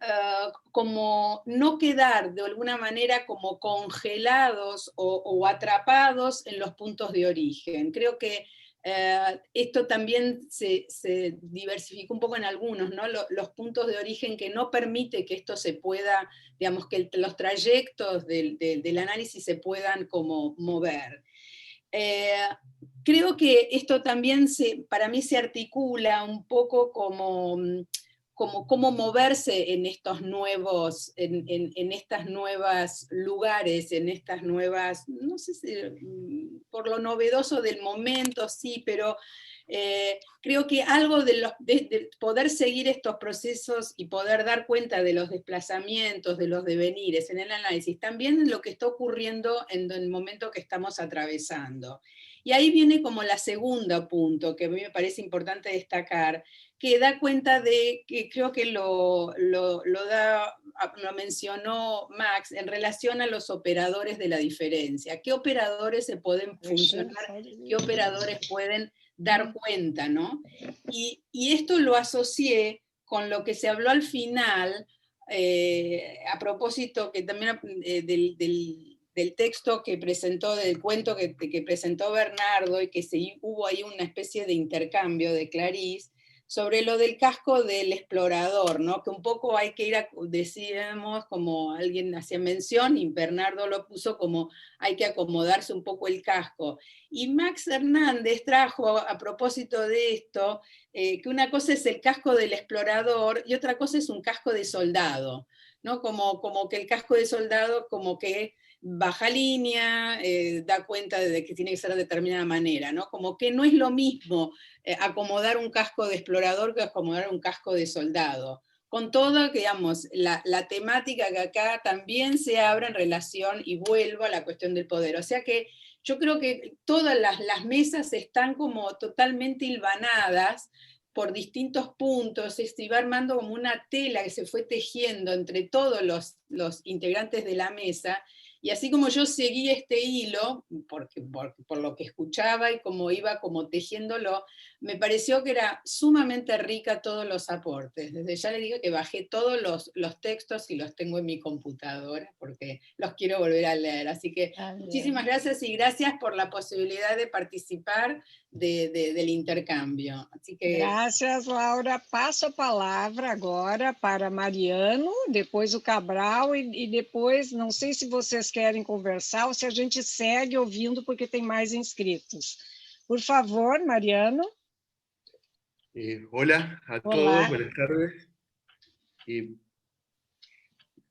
como no quedar de alguna manera como congelados o atrapados en los puntos de origen. Creo que esto también se diversificó un poco en algunos, ¿no? Los puntos de origen que no permite que esto se pueda, digamos, que los trayectos del análisis se puedan como mover. Creo que esto también para mí se articula un poco como cómo moverse en estos nuevos, en estas nuevas lugares, en estas nuevas, no sé si por lo novedoso del momento, sí, pero creo que algo de poder seguir estos procesos y poder dar cuenta de los desplazamientos, de los devenires en el análisis, también en lo que está ocurriendo en el momento que estamos atravesando. Y ahí viene como la segunda punto, que a mí me parece importante destacar, que da cuenta de, que creo que lo mencionó Max, en relación a los operadores de la diferencia. ¿Qué operadores se pueden funcionar? ¿Qué operadores pueden dar cuenta, ¿no? Y esto lo asocié con lo que se habló al final, a propósito que también del texto que presentó, del cuento que presentó Bernardo, y que hubo ahí una especie de intercambio de Clarice, sobre lo del casco del explorador, ¿no? Que un poco hay que decíamos, como alguien hacía mención, y Bernardo lo puso como hay que acomodarse un poco el casco. Y Max Hernández trajo, a propósito de esto, que una cosa es el casco del explorador y otra cosa es un casco de soldado, ¿no? Como que el casco de soldado como que baja línea, da cuenta de que tiene que ser de determinada manera, ¿no? Como que no es lo mismo acomodar un casco de explorador que acomodar un casco de soldado. Con todo, digamos, la temática que acá también se abre en relación, y vuelvo a la cuestión del poder. O sea que yo creo que todas las mesas están como totalmente hilvanadas por distintos puntos, se iba armando como una tela que se fue tejiendo entre todos los integrantes de la mesa. Y así como yo seguí este hilo, por lo que escuchaba y como iba como tejiéndolo, me pareció que era sumamente rica todos los aportes. Desde ya le digo que bajé todos los textos y los tengo en mi computadora porque los quiero volver a leer. Así que muchísimas gracias, y gracias por la posibilidad de participar del intercambio. Así que... Graças, Laura. Passo a palavra agora para Mariano, depois o Cabral, e depois, não sei se vocês querem conversar ou se a gente segue ouvindo porque tem mais inscritos. Por favor, Mariano. Hola a todos, buenas tardes.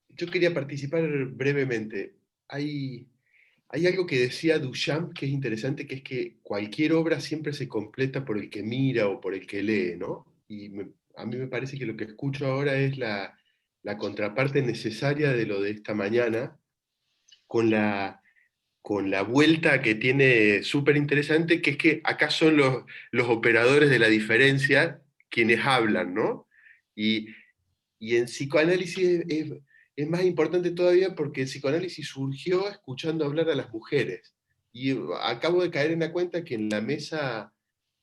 Yo quería participar brevemente. Hay algo que decía Duchamp que es interesante, que es que cualquier obra siempre se completa por el que mira o por el que lee, ¿no? Y a mí me parece que lo que escucho ahora es la contraparte necesaria de lo de esta mañana, con la vuelta que tiene súper interesante, que es que acá son los operadores de la diferencia quienes hablan, ¿no? Y en psicoanálisis es más importante todavía porque el psicoanálisis surgió escuchando hablar a las mujeres. Y acabo de caer en la cuenta que en la mesa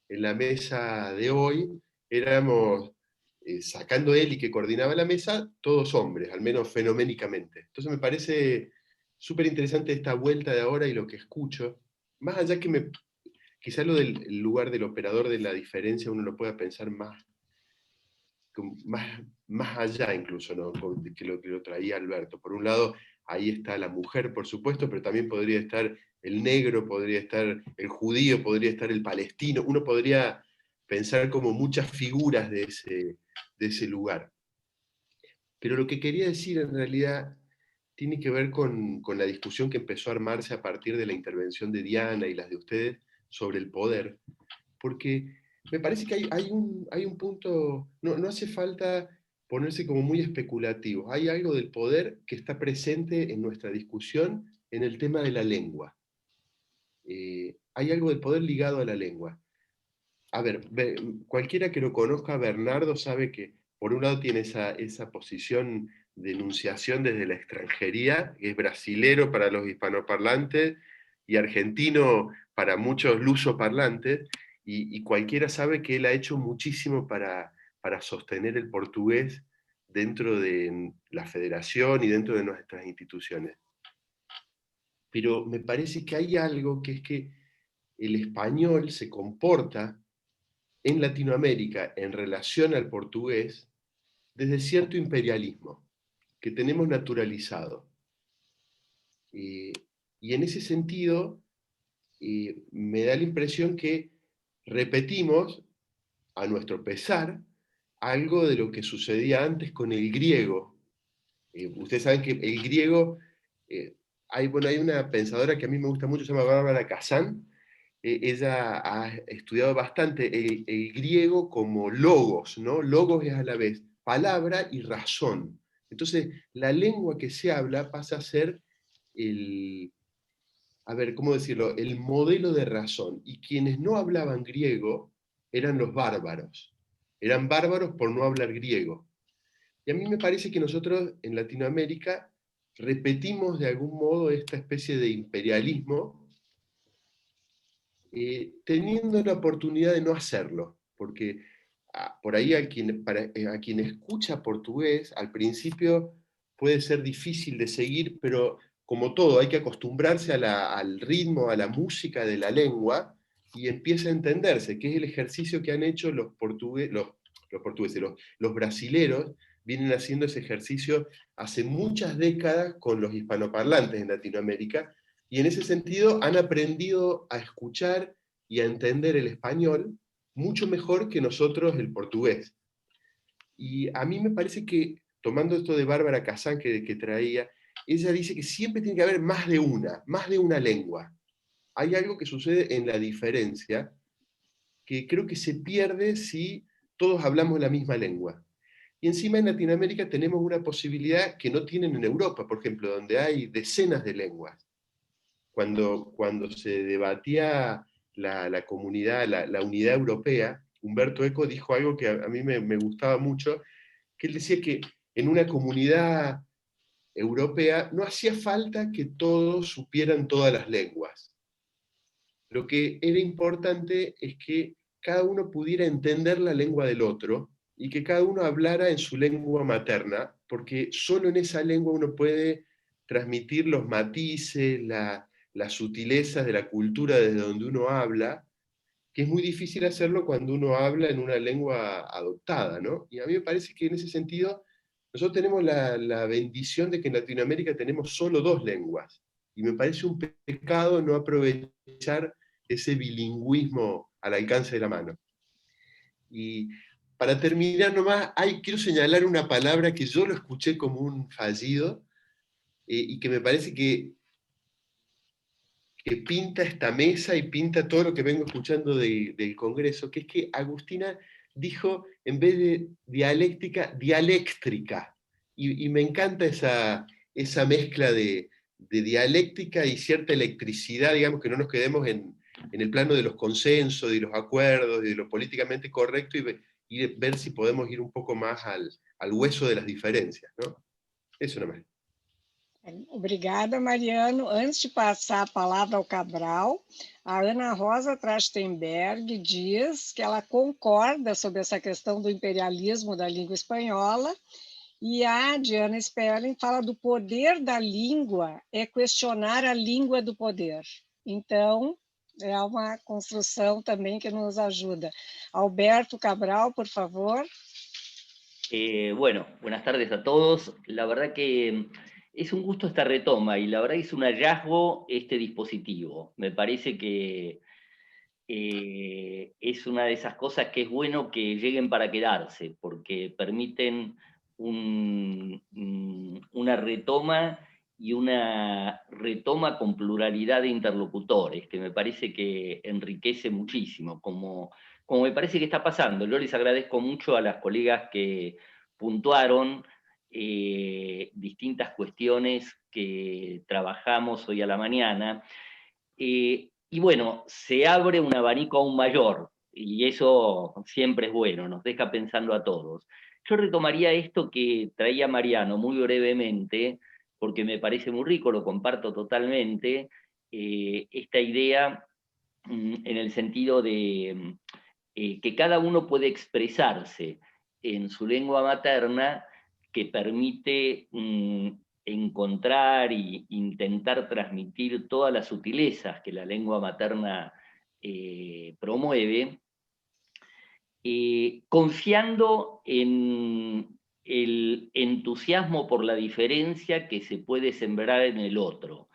de hoy éramos, sacando Eli que coordinaba la mesa, todos hombres, al menos fenoménicamente. Entonces me parece súper interesante esta vuelta de ahora y lo que escucho, más allá que quizás lo del lugar del operador de la diferencia uno lo pueda pensar más más allá incluso, ¿no? que lo traía Alberto. Por un lado, ahí está la mujer, por supuesto, pero también podría estar el negro, podría estar el judío, podría estar el palestino. Uno podría pensar como muchas figuras de ese lugar. Pero lo que quería decir en realidad tiene que ver con la discusión que empezó a armarse a partir de la intervención de Diana y las de ustedes sobre el poder, porque me parece que hay un punto, no hace falta ponerse como muy especulativo, hay algo del poder que está presente en nuestra discusión en el tema de la lengua. Hay algo del poder ligado a la lengua. A ver, cualquiera que lo conozca a Bernardo sabe que por un lado tiene esa posición de enunciación desde la extranjería, que es brasilero para los hispanoparlantes y argentino para muchos lusoparlantes, y cualquiera sabe que él ha hecho muchísimo para sostener el portugués dentro de la federación y dentro de nuestras instituciones. Pero me parece que hay algo que es que el español se comporta en Latinoamérica en relación al portugués desde cierto imperialismo que tenemos naturalizado. Y en ese sentido, me da la impresión que repetimos, a nuestro pesar, algo de lo que sucedía antes con el griego. Ustedes saben que el griego, hay una pensadora que a mí me gusta mucho, se llama Bárbara Kazan. Ella ha estudiado bastante el griego como logos, ¿no? Logos es a la vez palabra y razón. Entonces, la lengua que se habla pasa a ser ¿cómo decirlo? El modelo de razón. Y quienes no hablaban griego eran los bárbaros. Eran bárbaros por no hablar griego. Y a mí me parece que nosotros en Latinoamérica repetimos de algún modo esta especie de imperialismo, teniendo la oportunidad de no hacerlo, porque por ahí a quien escucha portugués, al principio puede ser difícil de seguir, pero como todo, hay que acostumbrarse al ritmo, a la música de la lengua, y empieza a entenderse, que es el ejercicio que han hecho los brasileros, vienen haciendo ese ejercicio hace muchas décadas con los hispanoparlantes en Latinoamérica, y en ese sentido han aprendido a escuchar y a entender el español mucho mejor que nosotros el portugués. Y a mí me parece que, tomando esto de Bárbara Kazan que traía, ella dice que siempre tiene que haber más de una lengua. Hay algo que sucede en la diferencia que creo que se pierde si todos hablamos la misma lengua. Y encima en Latinoamérica tenemos una posibilidad que no tienen en Europa, por ejemplo, donde hay decenas de lenguas. Cuando se debatía la comunidad, la unidad europea, Humberto Eco dijo algo que a mí me gustaba mucho, que él decía que en una comunidad europea no hacía falta que todos supieran todas las lenguas. Lo que era importante es que cada uno pudiera entender la lengua del otro y que cada uno hablara en su lengua materna, porque solo en esa lengua uno puede transmitir los matices, las sutilezas de la cultura desde donde uno habla, que es muy difícil hacerlo cuando uno habla en una lengua adoptada, ¿no? Y a mí me parece que en ese sentido nosotros tenemos la bendición de que en Latinoamérica tenemos solo 2 lenguas, y me parece un pecado no aprovechar ese bilingüismo al alcance de la mano. Y para terminar nomás, quiero señalar una palabra que yo lo escuché como un fallido, y que me parece que pinta esta mesa y pinta todo lo que vengo escuchando del Congreso, que es que Agustina dijo, en vez de dialéctica, dialéctrica. Y me encanta esa mezcla de dialéctica y cierta electricidad, digamos, que no nos quedemos en el plano de los consensos, de los acuerdos, de lo políticamente correcto, y ver si podemos ir un poco más al hueso de las diferencias, ¿no? Eso nomás. Obrigada, Mariano. Antes de passar a palavra ao Cabral, a Ana Rosa Trachtenberg diz que ela concorda sobre essa questão do imperialismo da língua espanhola, e a Diana Sperling fala do poder da língua é questionar a língua do poder. Então, é uma construção também que nos ajuda. Alberto Cabral, por favor. Bueno, buenas tardes a todos. La verdad que es un gusto esta retoma y la verdad es un hallazgo este dispositivo. Me parece que es una de esas cosas que es bueno que lleguen para quedarse, porque permiten una retoma y una retoma con pluralidad de interlocutores, que me parece que enriquece muchísimo, como me parece que está pasando. Yo les agradezco mucho a las colegas que puntuaron distintas cuestiones que trabajamos hoy a la mañana. Y bueno, se abre un abanico aún mayor, y eso siempre es bueno, nos deja pensando a todos. Yo retomaría esto que traía Mariano muy brevemente, porque me parece muy rico, lo comparto totalmente, esta idea en el sentido de que cada uno puede expresarse en su lengua materna, que permite encontrar e intentar transmitir todas las sutilezas que la lengua materna promueve, confiando en el entusiasmo por la diferencia que se puede sembrar en el otro.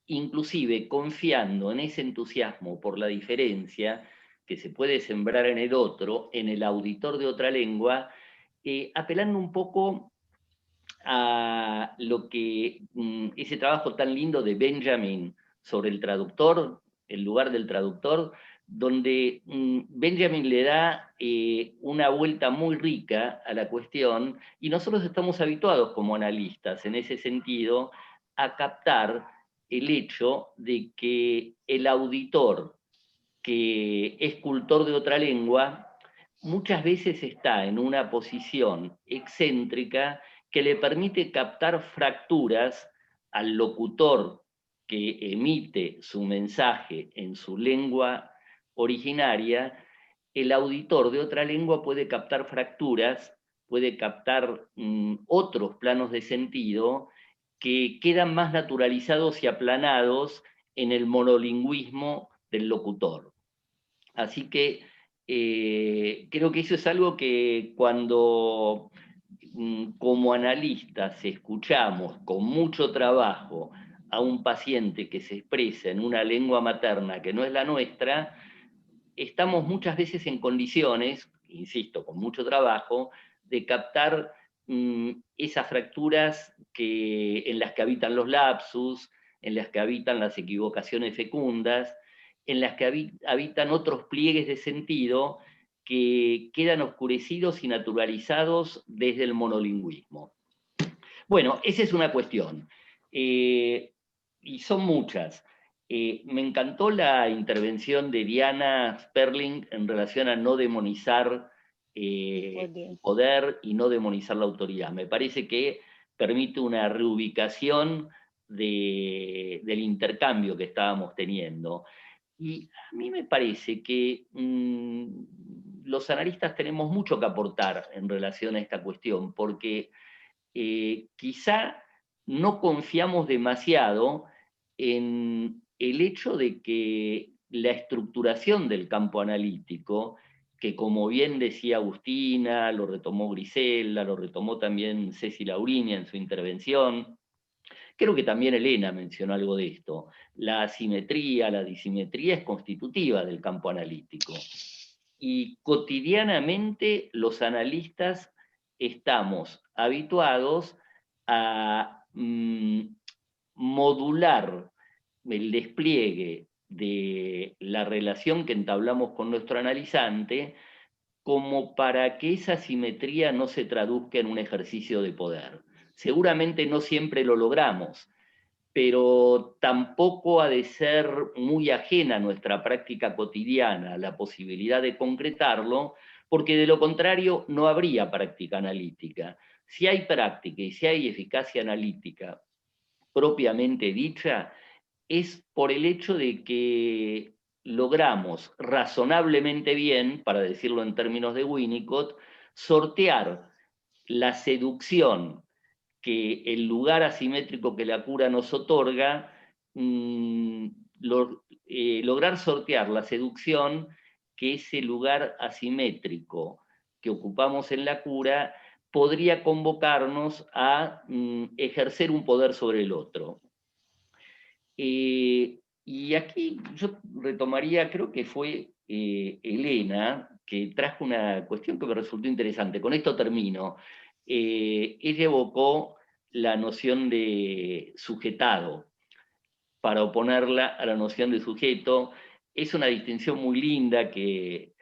Inclusive confiando en ese entusiasmo por la diferencia que se puede sembrar en el otro, en el auditor de otra lengua, apelando un poco a lo que ese trabajo tan lindo de Benjamin sobre el traductor, el lugar del traductor, donde Benjamin le da una vuelta muy rica a la cuestión, y nosotros estamos habituados como analistas en ese sentido a captar el hecho de que el auditor que es cultor de otra lengua muchas veces está en una posición excéntrica que le permite captar fracturas al locutor que emite su mensaje en su lengua originaria. El auditor de otra lengua puede captar fracturas, puede captar otros planos de sentido que quedan más naturalizados y aplanados en el monolingüismo del locutor. Así que creo que eso es algo que cuando como analistas escuchamos con mucho trabajo a un paciente que se expresa en una lengua materna que no es la nuestra, estamos muchas veces en condiciones, insisto, con mucho trabajo, de captar esas fracturas en las que habitan los lapsus, en las que habitan las equivocaciones fecundas, en las que habitan otros pliegues de sentido que quedan oscurecidos y naturalizados desde el monolingüismo. Bueno, esa es una cuestión. Y son muchas. Me encantó la intervención de Diana Sperling en relación a no demonizar el poder y no demonizar la autoridad. Me parece que permite una reubicación del intercambio que estábamos teniendo. Y a mí me parece que los analistas tenemos mucho que aportar en relación a esta cuestión, porque quizá no confiamos demasiado en el hecho de que la estructuración del campo analítico, que como bien decía Agustina, lo retomó Grisela, lo retomó también Ceci Laurinia en su intervención, creo que también Elena mencionó algo de esto, la asimetría, la disimetría es constitutiva del campo analítico. Y cotidianamente los analistas estamos habituados a modular el despliegue de la relación que entablamos con nuestro analizante como para que esa simetría no se traduzca en un ejercicio de poder. Seguramente no siempre lo logramos, pero tampoco ha de ser muy ajena a nuestra práctica cotidiana la posibilidad de concretarlo, porque de lo contrario no habría práctica analítica. Si hay práctica y si hay eficacia analítica propiamente dicha, es por el hecho de que logramos razonablemente bien, para decirlo en términos de Winnicott, sortear la seducción que el lugar asimétrico que la cura nos otorga, lograr sortear la seducción que ese lugar asimétrico que ocupamos en la cura podría convocarnos a ejercer un poder sobre el otro. Y aquí yo retomaría, creo que fue Elena, que trajo una cuestión que me resultó interesante. Con esto termino. Ella evocó la noción de sujetado, para oponerla a la noción de sujeto. Es una distinción muy linda que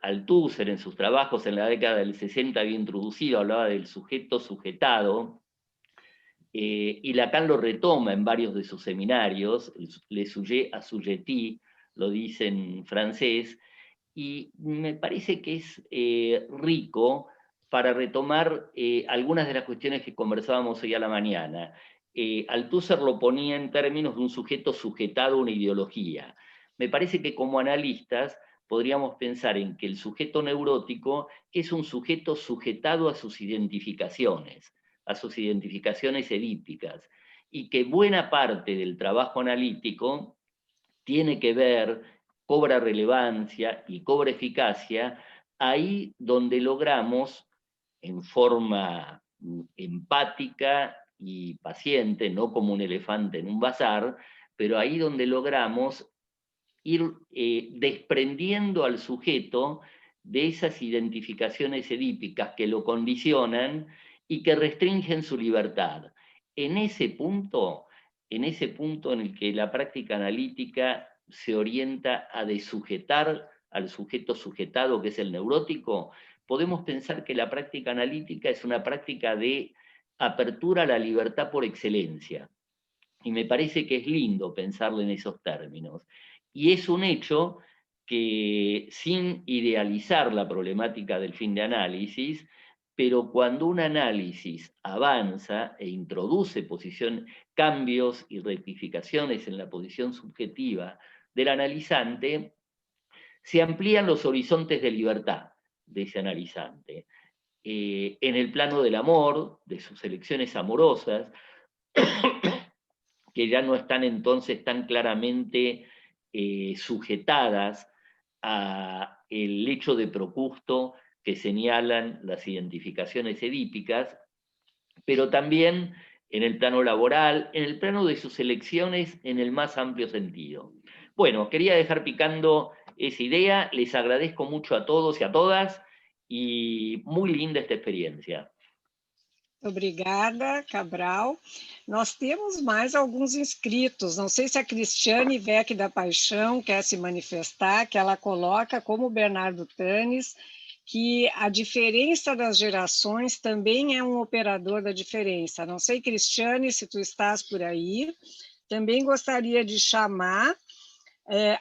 Althusser en sus trabajos en la década del 60 había introducido, hablaba del sujeto sujetado, y Lacan lo retoma en varios de sus seminarios, le sujet assujetti, lo dice en francés, y me parece que es rico para retomar algunas de las cuestiones que conversábamos hoy a la mañana. Althusser lo ponía en términos de un sujeto sujetado a una ideología. Me parece que como analistas podríamos pensar en que el sujeto neurótico es un sujeto sujetado a sus identificaciones edípicas, y que buena parte del trabajo analítico tiene que ver, cobra relevancia y cobra eficacia ahí donde logramos, en forma empática y paciente, no como un elefante en un bazar, pero ahí donde logramos ir desprendiendo al sujeto de esas identificaciones edípicas que lo condicionan y que restringen su libertad. En ese punto en el que la práctica analítica se orienta a desujetar al sujeto sujetado, que es el neurótico, podemos pensar que la práctica analítica es una práctica de apertura a la libertad por excelencia. Y me parece que es lindo pensarlo en esos términos. Y es un hecho que, sin idealizar la problemática del fin de análisis, pero cuando un análisis avanza e introduce cambios y rectificaciones en la posición subjetiva del analizante, se amplían los horizontes de libertad de ese analizante. En el plano del amor, de sus elecciones amorosas, que ya no están entonces tan claramente sujetadas al hecho de Procusto que señalan las identificaciones edípicas, pero también en el plano laboral, en el plano de sus elecciones en el más amplio sentido. Bueno, quería dejar picando esa idea, les agradezco mucho a todos y a todas, y muy linda esta experiencia. Obrigada, Cabral. Nós temos mais alguns inscritos. Não sei se a Cristiane Vec da Paixão quer se manifestar, que ela coloca, como o Bernardo Tanis, que a diferença das gerações também é um operador da diferença. Não sei, Cristiane, se tu estás por aí. Também gostaria de chamar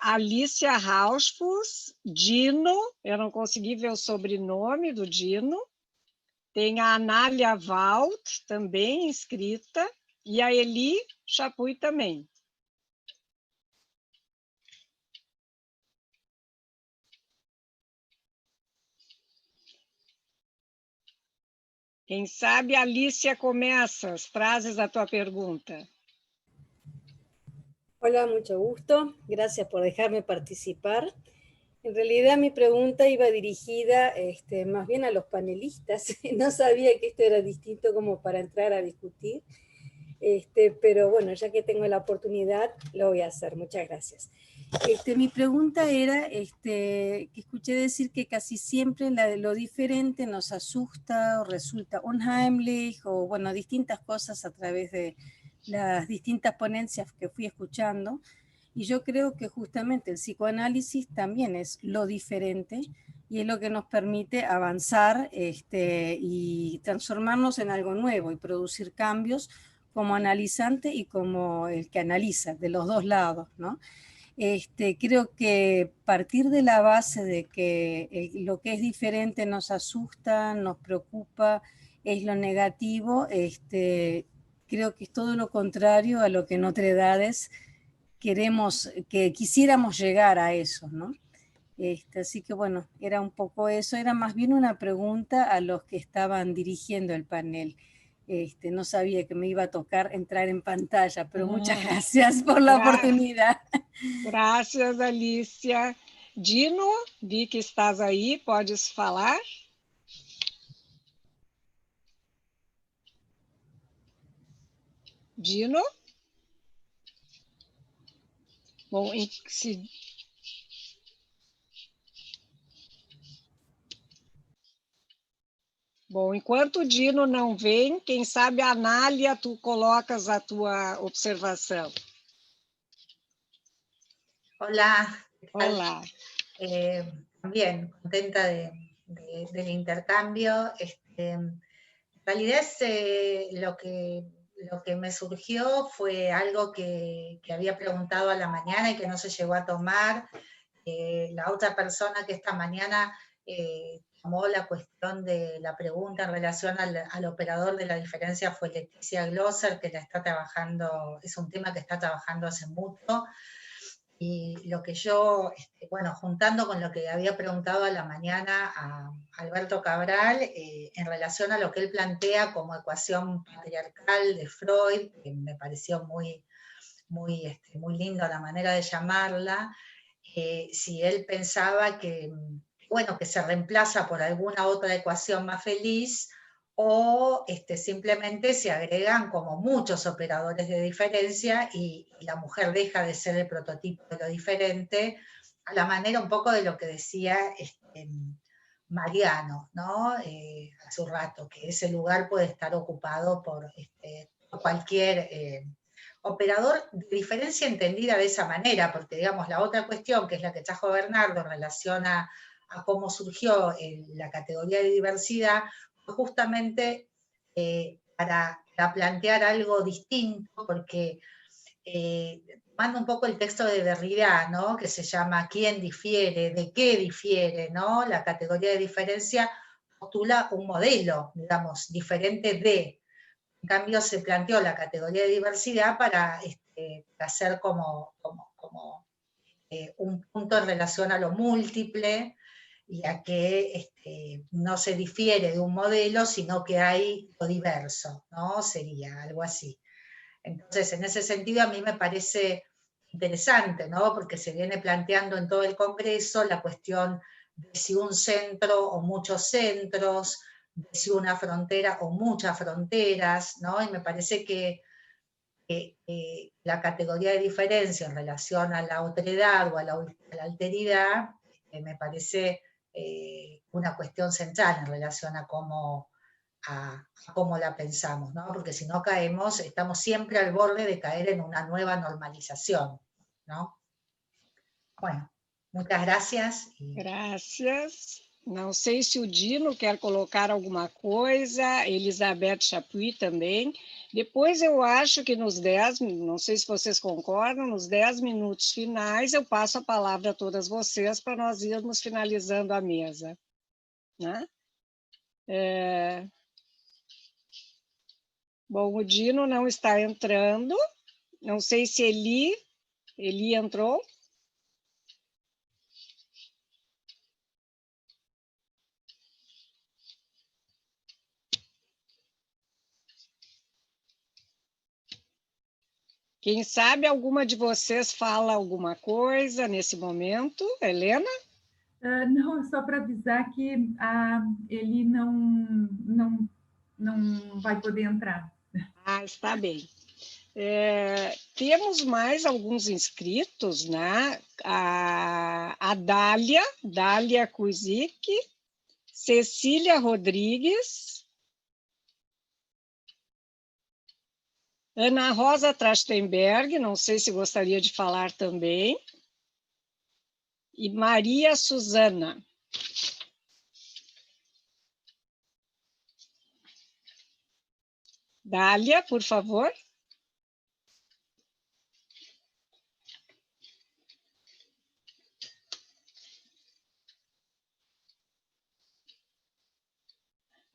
Alicia Rausfus, Dino, eu não consegui ver o sobrenome do Dino. Tem a Anália Walt, também inscrita, e a Eli Chapuy também. Quem sabe, Alicia, começas, trazes a tua pergunta. Hola, mucho gusto. Gracias por dejarme participar. En realidad mi pregunta iba dirigida más bien a los panelistas. No sabía que esto era distinto como para entrar a discutir. Pero bueno, ya que tengo la oportunidad, lo voy a hacer. Muchas gracias. Mi pregunta era que escuché decir que casi siempre lo diferente nos asusta o resulta unheimlich, o bueno, distintas cosas a través de las distintas ponencias que fui escuchando. Y yo creo que justamente el psicoanálisis también es lo diferente y es lo que nos permite avanzar y transformarnos en algo nuevo y producir cambios como analizante y como el que analiza, de los dos lados, ¿no? Creo que partir de la base de que lo que es diferente nos asusta, nos preocupa, es lo negativo, creo que es todo lo contrario a lo que en otras edades quisiéramos llegar a eso, ¿no? Así que bueno, era un poco eso, era más bien una pregunta a los que estaban dirigiendo el panel. No sabía que me iba a tocar entrar en pantalla, pero muchas gracias por la oportunidad. Gracias, Alicia. Dino, vi que estás aí, podes falar? Dino? Bom, se... Bom, enquanto o Dino não vem, quem sabe, Anália, tu colocas a tua observação. Hola. Hola. Bien, contenta del intercambio. En realidad lo que me surgió fue algo que había preguntado a la mañana y que no se llegó a tomar. La otra persona que esta mañana tomó la cuestión de la pregunta en relación al operador de la diferencia fue Leticia Glosser, que la está trabajando, es un tema que está trabajando hace mucho. Y lo que yo, bueno, juntando con lo que había preguntado a la mañana a Alberto Cabral, en relación a lo que él plantea como ecuación patriarcal de Freud, que me pareció muy lindo la manera de llamarla, si él pensaba que, bueno, que se reemplaza por alguna otra ecuación más feliz, o simplemente se agregan como muchos operadores de diferencia y la mujer deja de ser el prototipo de lo diferente, a la manera un poco de lo que decía Mariano, ¿no? Hace un rato, que ese lugar puede estar ocupado por cualquier operador de diferencia entendida de esa manera, porque digamos la otra cuestión, que es la que trajo Bernardo en relación a cómo surgió la categoría de diversidad, justamente para plantear algo distinto, porque tomando un poco el texto de Derrida, ¿no? Que se llama ¿Quién difiere? ¿De qué difiere? ¿No? La categoría de diferencia postula un modelo, digamos, diferente de. En cambio, se planteó la categoría de diversidad para hacer como un punto en relación a lo múltiple, y a que no se difiere de un modelo, sino que hay lo diverso, ¿no? Sería algo así. Entonces, en ese sentido, a mí me parece interesante, ¿no? Porque se viene planteando en todo el Congreso la cuestión de si un centro o muchos centros, de si una frontera o muchas fronteras, ¿no? Y me parece que la categoría de diferencia en relación a la otredad o a la alteridad, me parece una cuestión central en relación a cómo la pensamos, ¿no? Porque si no caemos, estamos siempre al borde de caer en una nueva normalización, ¿no? Bueno, muchas gracias. Gracias. Não sei se o Dino quer colocar alguma coisa, Elizabeth Chapuis também. Depois eu acho que nos 10, não sei se vocês concordam, nos 10 minutos finais eu passo a palavra a todas vocês para nós irmos finalizando a mesa. Né? Bom, o Dino não está entrando, não sei se Eli entrou. Quem sabe alguma de vocês fala alguma coisa nesse momento? Helena? Não, é só para avisar que ele não vai poder entrar. Ah, está bem. Temos mais alguns inscritos, né? A Dália Kuzik, Cecília Rodrigues, Ana Rosa Trachtenberg, não sei se gostaria de falar também, e Maria Suzana. Dália, por favor.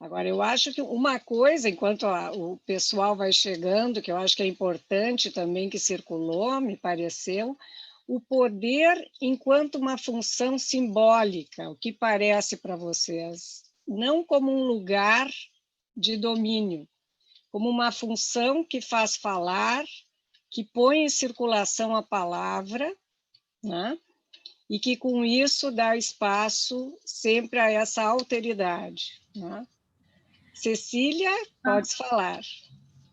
Agora, eu acho que uma coisa, enquanto o pessoal vai chegando, que eu acho que é importante também, que circulou, me pareceu, o poder enquanto uma função simbólica, o que parece para vocês? Não como um lugar de domínio, como uma função que faz falar, que põe em circulação a palavra, né? e que, com isso, dá espaço sempre a essa alteridade, né? Cecília, podes falar.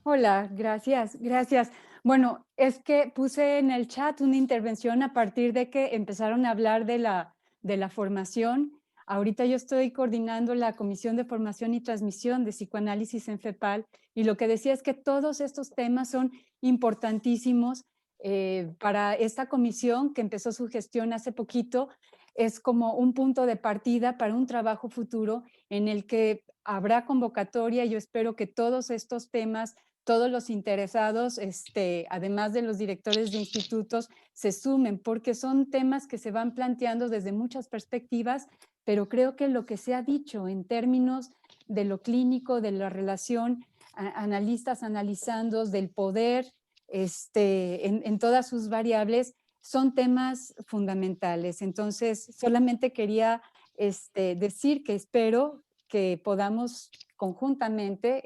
Hola, gracias, gracias. Bueno, es que puse en el chat una intervención a partir de que empezaron a hablar de la formación. Ahorita yo estoy coordinando la Comisión de Formación y Transmisión de Psicoanálisis en FEPAL, y lo que decía es que todos estos temas son importantísimos para esta comisión que empezó su gestión hace poquito. Es como un punto de partida para un trabajo futuro en el que habrá convocatoria. Yo espero que todos estos temas, todos los interesados, además de los directores de institutos, se sumen, porque son temas que se van planteando desde muchas perspectivas, pero creo que lo que se ha dicho en términos de lo clínico, de la relación, analistas analizando, del poder, en todas sus variables, son temas fundamentales. Entonces, solamente quería decir que espero que podamos conjuntamente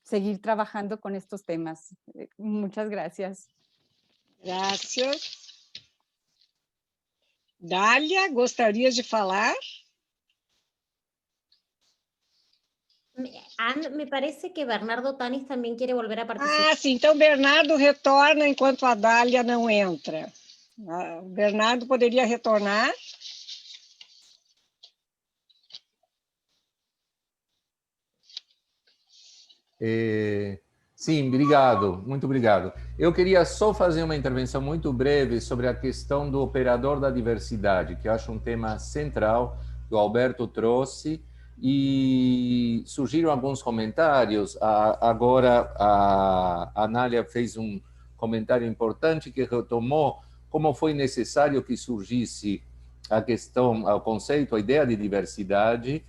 seguir trabajando con estos temas. Muchas gracias. Gracias. Dália, gostaria de falar? Anne, me parece que Bernardo Tanis también quiere volver a participar. Ah, sim, então Bernardo retorna enquanto a Dália não entra. O Bernardo poderia retornar? Sim, obrigado, muito obrigado. Eu queria só fazer uma intervenção muito breve sobre a questão do operador da diversidade, que eu acho um tema central, que o Alberto trouxe, e surgiram alguns comentários. Agora a Anália fez um comentário importante que retomou como foi necessário que surgisse a questão, o conceito, a ideia de diversidade,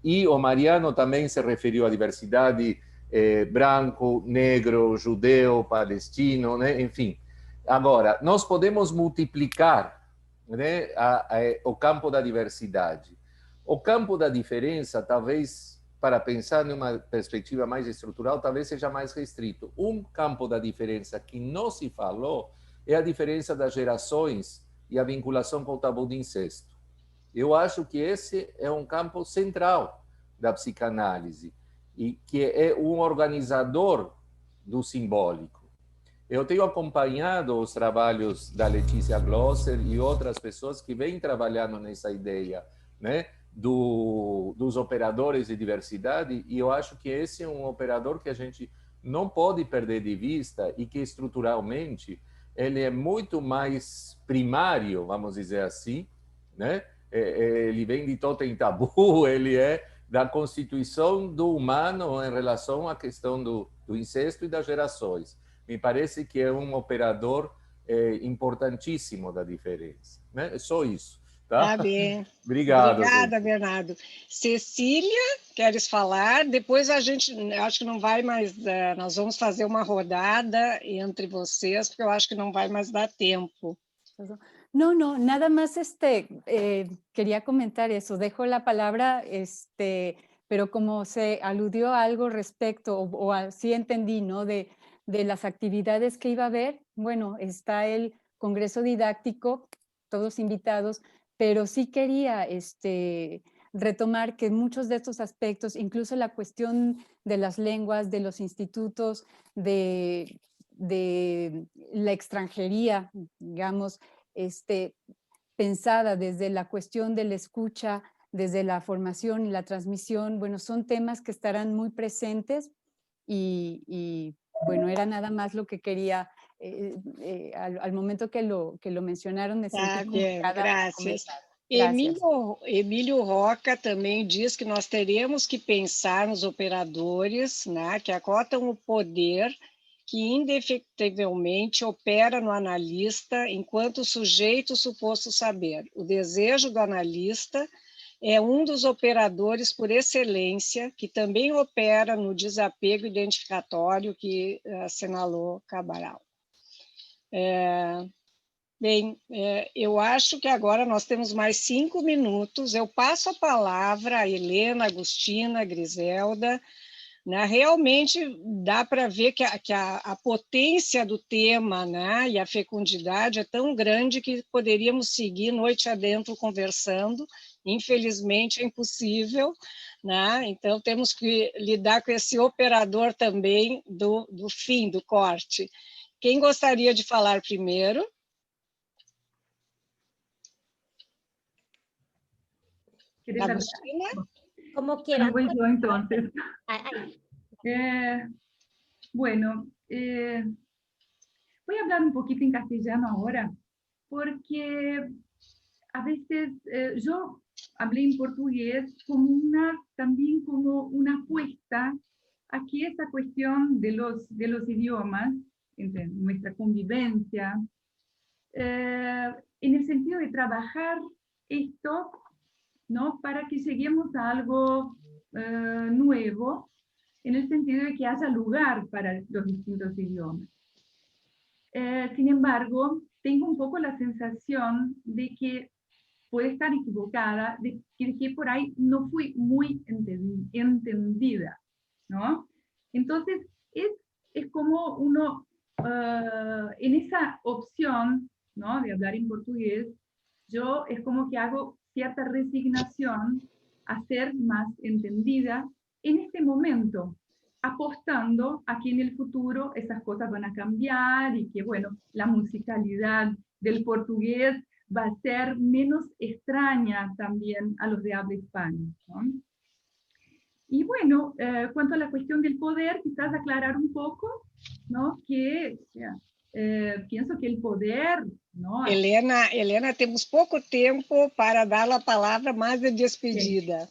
e o Mariano também se referiu à diversidade branco, negro, judeu, palestino, né? Enfim. Agora, nós podemos multiplicar, né, o campo da diversidade. O campo da diferença, talvez, para pensar numa perspectiva mais estrutural, talvez seja mais restrito. Um campo da diferença que não se falou é a diferença das gerações e a vinculação com o tabu de incesto. Eu acho que esse é um campo central da psicanálise, e que é um organizador do simbólico. Eu tenho acompanhado os trabalhos da Letícia Glosser e outras pessoas que vêm trabalhando nessa ideia, né, dos operadores de diversidade, e eu acho que esse é um operador que a gente não pode perder de vista e que estruturalmente ele é muito mais primário, vamos dizer assim, né? Ele vem de Totem Tabu, ele é da constituição do humano em relação à questão do incesto e das gerações. Me parece que é um operador importantíssimo da diferença, né? É só isso. Tá bem. Obrigado. Obrigada, Bernardo. Cecília, queres falar? Depois a gente, acho que não vai mais, nós vamos fazer uma rodada entre vocês, porque eu acho que não vai mais dar tempo. No, nada más quería comentar eso, dejo la palabra, pero como se aludió a algo respecto, o así entendí, ¿no? De las actividades que iba a haber, bueno, está el Congreso Didáctico, todos invitados, pero sí quería retomar que muchos de estos aspectos, incluso la cuestión de las lenguas, de los institutos, de la extranjería, digamos, pensada desde la cuestión de la escucha, desde la formación y la transmisión, bueno, son temas que estarán muy presentes y bueno, era nada más lo que quería, al momento que lo mencionaron, me sentí convocada a comentar. Emílio Roca também diz que nós teremos que pensar nos operadores, né, que acotam o poder que indefectivelmente opera no analista enquanto sujeito suposto saber. O desejo do analista é um dos operadores por excelência, que também opera no desapego identificatório que assinalou Cabral. Bem, eu acho que agora nós temos mais 5 minutos. Eu passo a palavra a Helena, Agostina, Griselda, né, realmente dá para ver que a potência do tema, né, e a fecundidade é tão grande que poderíamos seguir noite adentro conversando. Infelizmente é impossível, né? Então temos que lidar com esse operador também do fim, do corte. Quem gostaria de falar primeiro? Agustina? Como quieran. Voy yo entonces. Bueno, voy a hablar un poquito en castellano ahora, porque a veces yo hablé en portugués como también como una apuesta a que esa cuestión de los idiomas, entre nuestra convivencia, en el sentido de trabajar esto, ¿no? Para que lleguemos a algo nuevo, en el sentido de que haya lugar para los distintos idiomas. Sin embargo, tengo un poco la sensación de que puede estar equivocada, de que por ahí no fui muy entendida, ¿no? Entonces, es como uno, en esa opción, ¿no?, de hablar en portugués, yo es como que hago cierta resignación a ser más entendida en este momento, apostando a que en el futuro esas cosas van a cambiar y que, bueno, la musicalidad del portugués va a ser menos extraña también a los de habla hispana, ¿no? Y bueno, cuanto a la cuestión del poder, quizás aclarar un poco, ¿no?, que pienso que el poder, ¿no? Helena, temos pouco tempo para dar a palavra mais de despedida.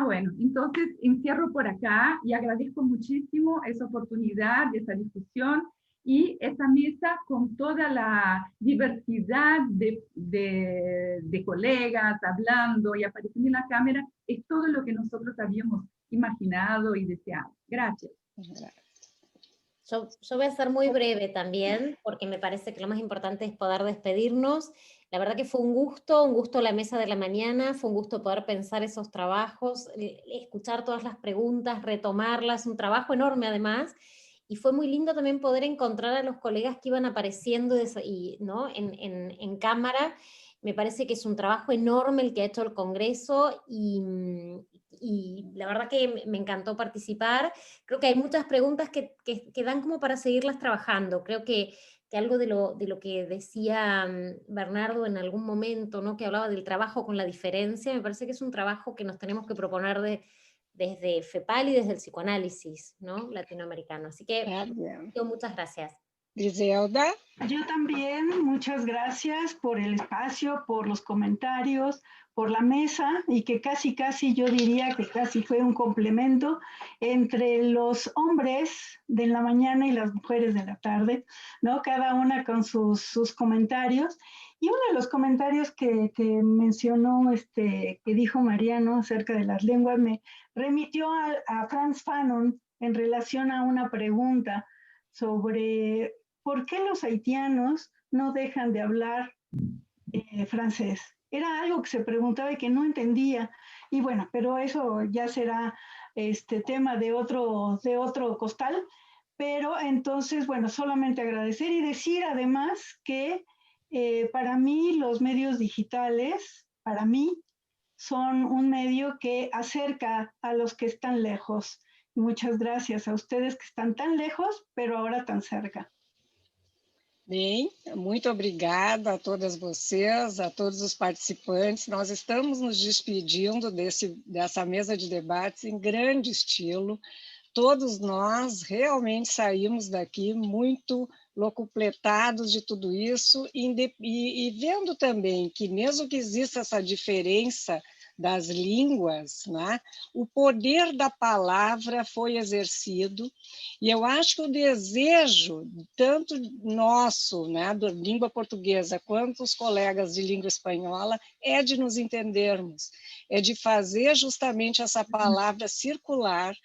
Bueno, entonces encierro por acá y agradezco muchísimo esa oportunidad, esa discusión y esa mesa con toda la diversidad de colegas hablando y apareciendo en la cámara, es todo lo que nosotros habíamos imaginado y deseado. Gracias. Yo voy a ser muy breve también, porque me parece que lo más importante es poder despedirnos. La verdad que fue un gusto la mesa de la mañana, fue un gusto poder pensar esos trabajos, escuchar todas las preguntas, retomarlas, un trabajo enorme además, y fue muy lindo también poder encontrar a los colegas que iban apareciendo ¿no?, en cámara. Me parece que es un trabajo enorme el que ha hecho el Congreso y la verdad que me encantó participar. Creo que hay muchas preguntas que dan como para seguirlas trabajando. Creo que algo de lo que decía Bernardo en algún momento, ¿no?, que hablaba del trabajo con la diferencia, me parece que es un trabajo que nos tenemos que proponer desde FEPAL y desde el psicoanálisis, ¿no?, latinoamericano. Así que muchas gracias. Griselda. Yo también, muchas gracias por el espacio, por los comentarios, por la mesa, y que casi yo diría que casi fue un complemento entre los hombres de la mañana y las mujeres de la tarde, ¿no? Cada una con sus comentarios. Y uno de los comentarios que mencionó, que dijo Mariano acerca de las lenguas, me remitió a Frantz Fanon en relación a una pregunta sobre ¿por qué los haitianos no dejan de hablar francés? Era algo que se preguntaba y que no entendía. Y bueno, pero eso ya será tema de otro costal. Pero entonces, bueno, solamente agradecer y decir además que para mí los medios digitales, para mí, son un medio que acerca a los que están lejos. Y muchas gracias a ustedes que están tan lejos, pero ahora tan cerca. Bem, muito obrigada a todas vocês, a todos os participantes. Nós estamos nos despedindo dessa mesa de debates em grande estilo. Todos nós realmente saímos daqui muito locupletados de tudo isso e vendo também que, mesmo que exista essa diferença das línguas, né, o poder da palavra foi exercido, e eu acho que o desejo, tanto nosso, né, da língua portuguesa, quanto os colegas de língua espanhola, é de nos entendermos, é de fazer justamente essa palavra circular.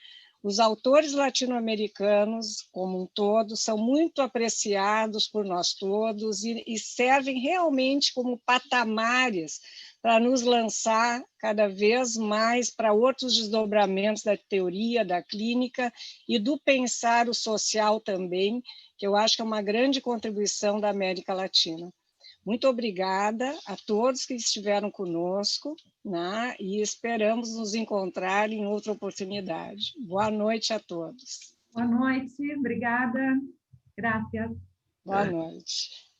Os autores latino-americanos, como um todo, são muito apreciados por nós todos e servem realmente como patamares para nos lançar cada vez mais para outros desdobramentos da teoria, da clínica e do pensar o social também, que eu acho que é uma grande contribuição da América Latina. Muito obrigada a todos que estiveram conosco, né? E esperamos nos encontrar em outra oportunidade. Boa noite a todos. Boa noite, obrigada. Gracias. Boa noite.